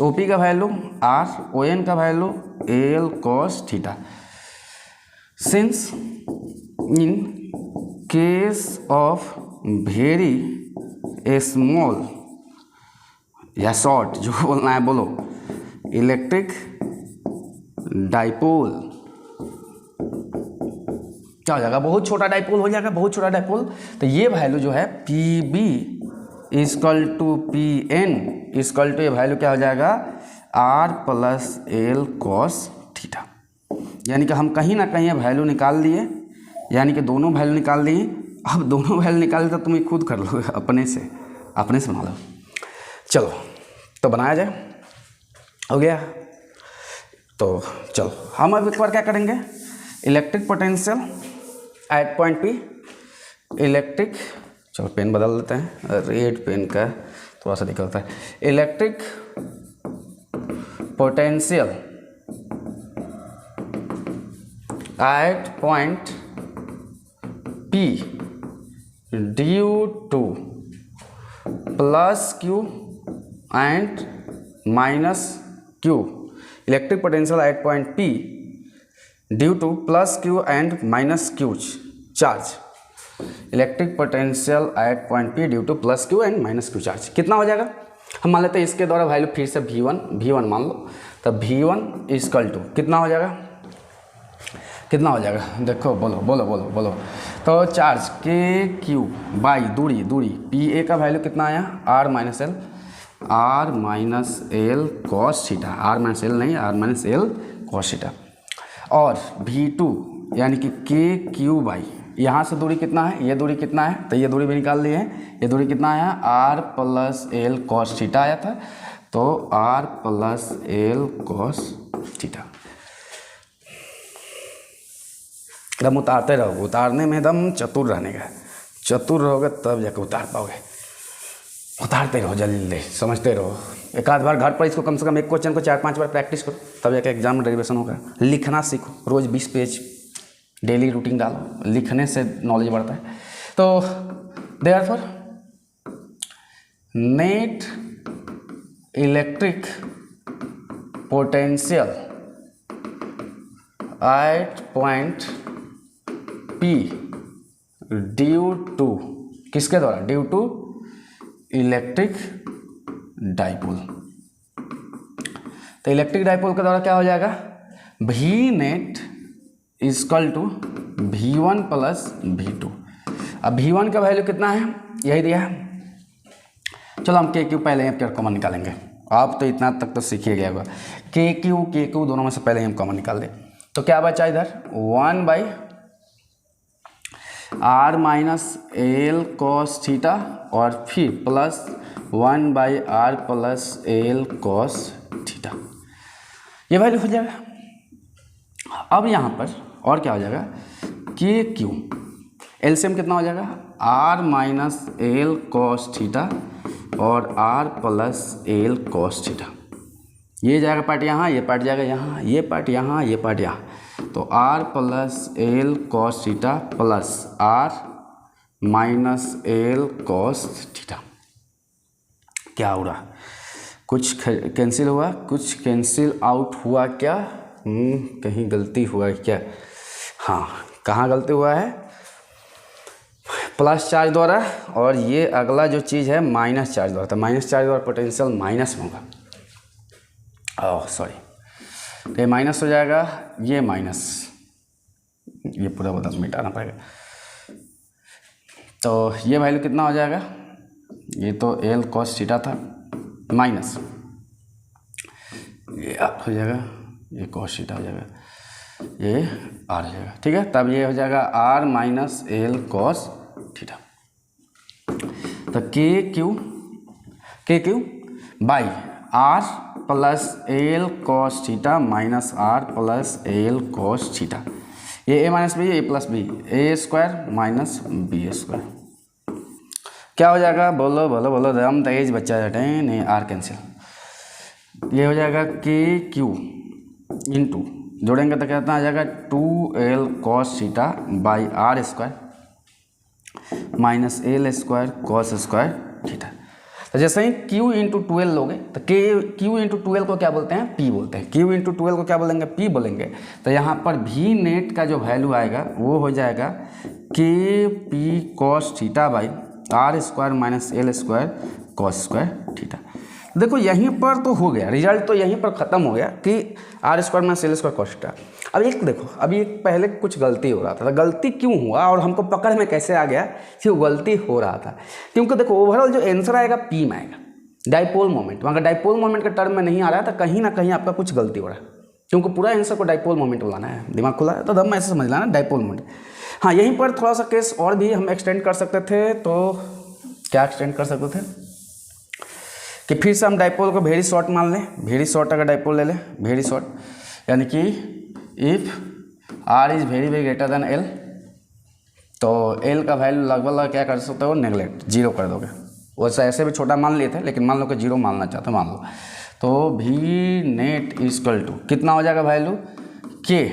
OP का वैल्यू R, ON का value L cos theta. Since in case of very small या शॉर्ट, जो बोलना है बोलो, इलेक्ट्रिक डाइपोल, क्या हो जाएगा, बहुत छोटा डाइपोल हो जाएगा, बहुत छोटा डाइपोल। तो ये वैल्यू जो है PB equal to PN equal to, ये वैल्यू क्या हो जाएगा, R plus L cos theta. यानी कि हम कहीं ना कहीं वैल्यू निकाल लिए, यानी कि दोनों वैल्यू निकाल लिए। अब दोनों वैल्यू निकाल तो तुम खुद कर लो, अपने से बना लो। चलो तो बनाया जाए, हो गया। तो चलो हम अब एक बार क्या करेंगे, electric potential at point P, electric, चलो पेन बदल देते हैं, रेड पेन का थोड़ा सा निकलता है, electric potential at point P due to plus Q and minus Q, electric potential at point P due to plus Q and minus Q charge, electric potential at point P due to plus Q and minus Q charge कितना हो जाएगा, हम मान लेते हैं इसके द्वारा value फिर से V1 मान लो, तो V1 इक्वल टू कितना हो जाएगा, कितना हो जाएगा, देखो बोलो बोलो बोलो बोलो, तो चार्ज के क्यू बाई दूरी पी ए का वैल्यू कितना आया, R minus L cos theta, R minus L नहीं, R minus L cos theta, और V2 यानी कि के क्यू बाई, यहाँ से दूरी कितना है, ये दूरी कितना है, तो ये दूरी भी निकाल ली है, ये दूरी कितना आया, R plus L cos theta आया था, तो R plus L cos theta. एकदम उतारते रहोगे, उतारने में एकदम चतुर रहने का, चतुर रहोगे तब जाकर उतार पाओगे, उतारते रहो जल्दी, समझते रहो, एक आध बार घर पर इसको कम से कम एक क्वेश्चन को 4-5 बार प्रैक्टिस करो, तब जाकर एग्जाम में डेरिवेशन होगा। लिखना सीखो, रोज़ 20 पेज डेली रूटीन डालो, लिखने से नॉलेज बढ़ता है। तो therefore net electric potential at point P due to किसके द्वारा, ड्यू टू इलेक्ट्रिक डाइपोल, तो इलेक्ट्रिक डाइपोल के द्वारा क्या हो जाएगा, V net equal to V1 plus V2। अब V1 का वैल्यू कितना है, यही दिया है, चलो हम के क्यू पहले यहाँ पर कॉमन निकालेंगे, आप तो इतना तक तो सीखिए गया होगा, के क्यू दोनों में से पहले हम कॉमन निकाल दें, तो क्या बचा इधर 1 by R minus L cos theta और फिर plus 1 by R plus L cos theta, ये वैल्यू हो जाएगा। अब यहाँ पर और क्या हो जाएगा, के क्यू एलसीएम कितना हो जाएगा, R minus L cos theta और R plus L cos theta, ये जाएगा पार्ट यहाँ, ये पार्ट जाएगा यहाँ, ये पार्ट यहाँ, ये पार्ट यहाँ, तो R plus L cos theta plus R minus L cos theta, क्या हो रहा, कुछ कैंसिल हुआ, कुछ कैंसिल आउट हुआ क्या, कहीं गलती हुआ है क्या, हाँ कहाँ गलती हुआ है, प्लस चार्ज द्वारा, और ये अगला जो चीज़ है माइनस चार्ज द्वारा, तो माइनस चार्ज द्वारा पोटेंशियल माइनस में होगा, ओह सॉरी, तो ये माइनस हो जाएगा, ये माइनस, ये पूरा बदल मिटाना पड़ेगा, तो ये वैल्यू कितना हो जाएगा, ये तो एल कॉस थीटा था माइनस, ये आर हो जाएगा, ये कॉस थीटा हो जाएगा, ये आर हो जाएगा, ठीक है, तब ये हो जाएगा R minus L cos theta, तो K Q by R plus L cos theta minus R plus L cos theta, ये A minus B, A plus B, A square minus B square, क्या हो जाएगा, बोलो बोलो बोलो, हम तेज बच्चा जाते हैं, नहीं आर कैंसिल, ये हो जाएगा के क्यू इंटू जोड़ेंगे तो कितना आ जाएगा 2l cos theta by R square minus L square cos square theta. तो जैसे ही q इंटू 12 लोगे तो q इंटू 12 को क्या बोलते हैं, p बोलते हैं, q इंटू 12 को क्या बोलेंगे, p बोलेंगे। तो यहाँ पर v नेट का जो वैल्यू आएगा वो हो जाएगा k p cos theta by R square minus L square cos square theta. देखो यहीं पर तो हो गया, रिजल्ट तो यहीं पर ख़त्म हो गया कि R square minus L square cos theta. अब एक देखो, अभी एक पहले कुछ गलती हो रहा था, तो गलती क्यों हुआ और हमको पकड़ में कैसे आ गया कि वो गलती हो रहा था, क्योंकि देखो ओवरऑल जो आंसर आएगा पी में आएगा, डाइपोल मोमेंट, वहाँ डाइपोल मोमेंट का टर्म में नहीं आ रहा है, तो कहीं ना कहीं आपका कुछ गलती हो रहा है, क्योंकि पूरा आंसर को डाइपोल मोमेंट लाना है, दिमाग खुला है तो दम ऐसे समझ लाना डाइपोल मोमेंट। हाँ, यहीं पर थोड़ा सा केस और भी हम एक्सटेंड कर सकते थे, तो क्या एक्सटेंड कर सकते थे कि फिर से हम डाइपोल को वेरी शॉर्ट मान लें, वेरी शॉर्ट अगर डाइपोल ले लें, वेरी शॉर्ट, यानी कि if R is very very greater than L, तो एल का वैल्यू लगभग क्या कर सकते हो, नेगलेक्ट, जीरो कर दोगे। वैसे ऐसे भी छोटा मान लिए थे, लेकिन मान लो कि जीरो मानना चाहते मान लो, तो वी नेट इक्वल टू कितना हो जाएगा वैल्यू, के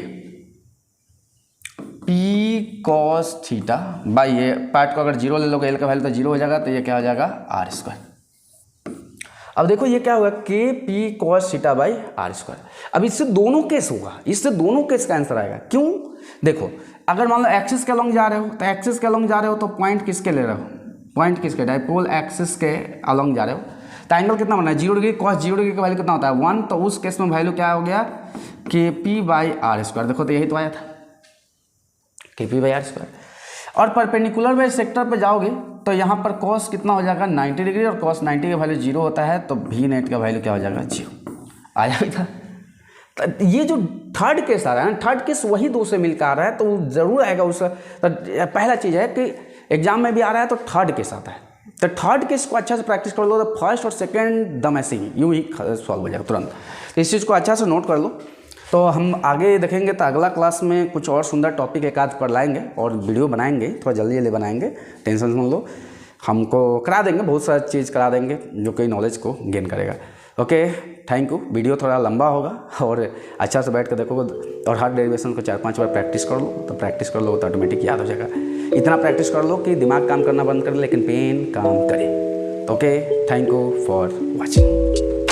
पी कॉस थीटा बाई, ये पार्ट को अगर जीरो ले लोगे एल का वैल्यू तो जीरो हो जाएगा, तो ये क्या हो जाएगा आर स्क्वायर। अब देखो ये क्या होगा, K P cos theta by R square. अब इससे दोनों केस होगा, इससे दोनों केस का आंसर आएगा। क्यों, देखो अगर मान लो एक्सिस के अलोंग जा रहे हो, तो एक्सिस के अलोंग जा रहे हो तो पॉइंट किसके ले रहे हो, पॉइंट किसके, डाइपोल एक्सिस के अलोंग जा रहे हो, तो एंगल कितना बना है 0 डिग्री, कॉस 0 डिग्री का वैल्यू कितना होता है 1, तो उस केस में वैल्यू क्या हो गया, के पी बाई आर स्क्वायर। देखो तो यही तो आया था, के पी बाई आर स्क्वायर। और परपेंडिकुलर बाई सेक्टर पे जाओगे तो यहाँ पर कॉस कितना हो जाएगा 90 डिग्री, और कॉस 90 का वैल्यू 0 होता है, तो वी नेट का वैल्यू क्या हो जाएगा 0 आ जाएगा। तो ये जो थर्ड केस आ रहा है ना, थर्ड केस वही दो से मिलकर आ रहा है, तो ज़रूर आएगा उसका। तो पहला चीज़ है कि एग्जाम में भी आ रहा है तो थर्ड केस आता है, तो थर्ड केस को अच्छा से प्रैक्टिस कर लो, तो फर्स्ट और सेकेंड दम ऐसे ही यूँ ही सॉल्व हो जाएगा तुरंत। तो इस चीज़ को अच्छा से नोट कर लो। तो हम आगे देखेंगे, तो अगला क्लास में कुछ और सुंदर टॉपिक एक आध पर लाएंगे और वीडियो बनाएंगे, थोड़ा जल्दी जल्दी बनाएंगे, टेंशन मत लो, हमको करा देंगे, बहुत सारी चीज़ करा देंगे जो कि नॉलेज को गेन करेगा। Okay, thank you. वीडियो थोड़ा लंबा होगा और अच्छा से बैठ कर देखोगे, और हर डेरिवेशन को 4-5 बार प्रैक्टिस कर लो, तो प्रैक्टिस कर लो तो ऑटोमेटिक याद हो जाएगा। इतना प्रैक्टिस कर लो कि दिमाग काम करना बंद करे, लेकिन पेन काम करे। Okay, thank you for watching.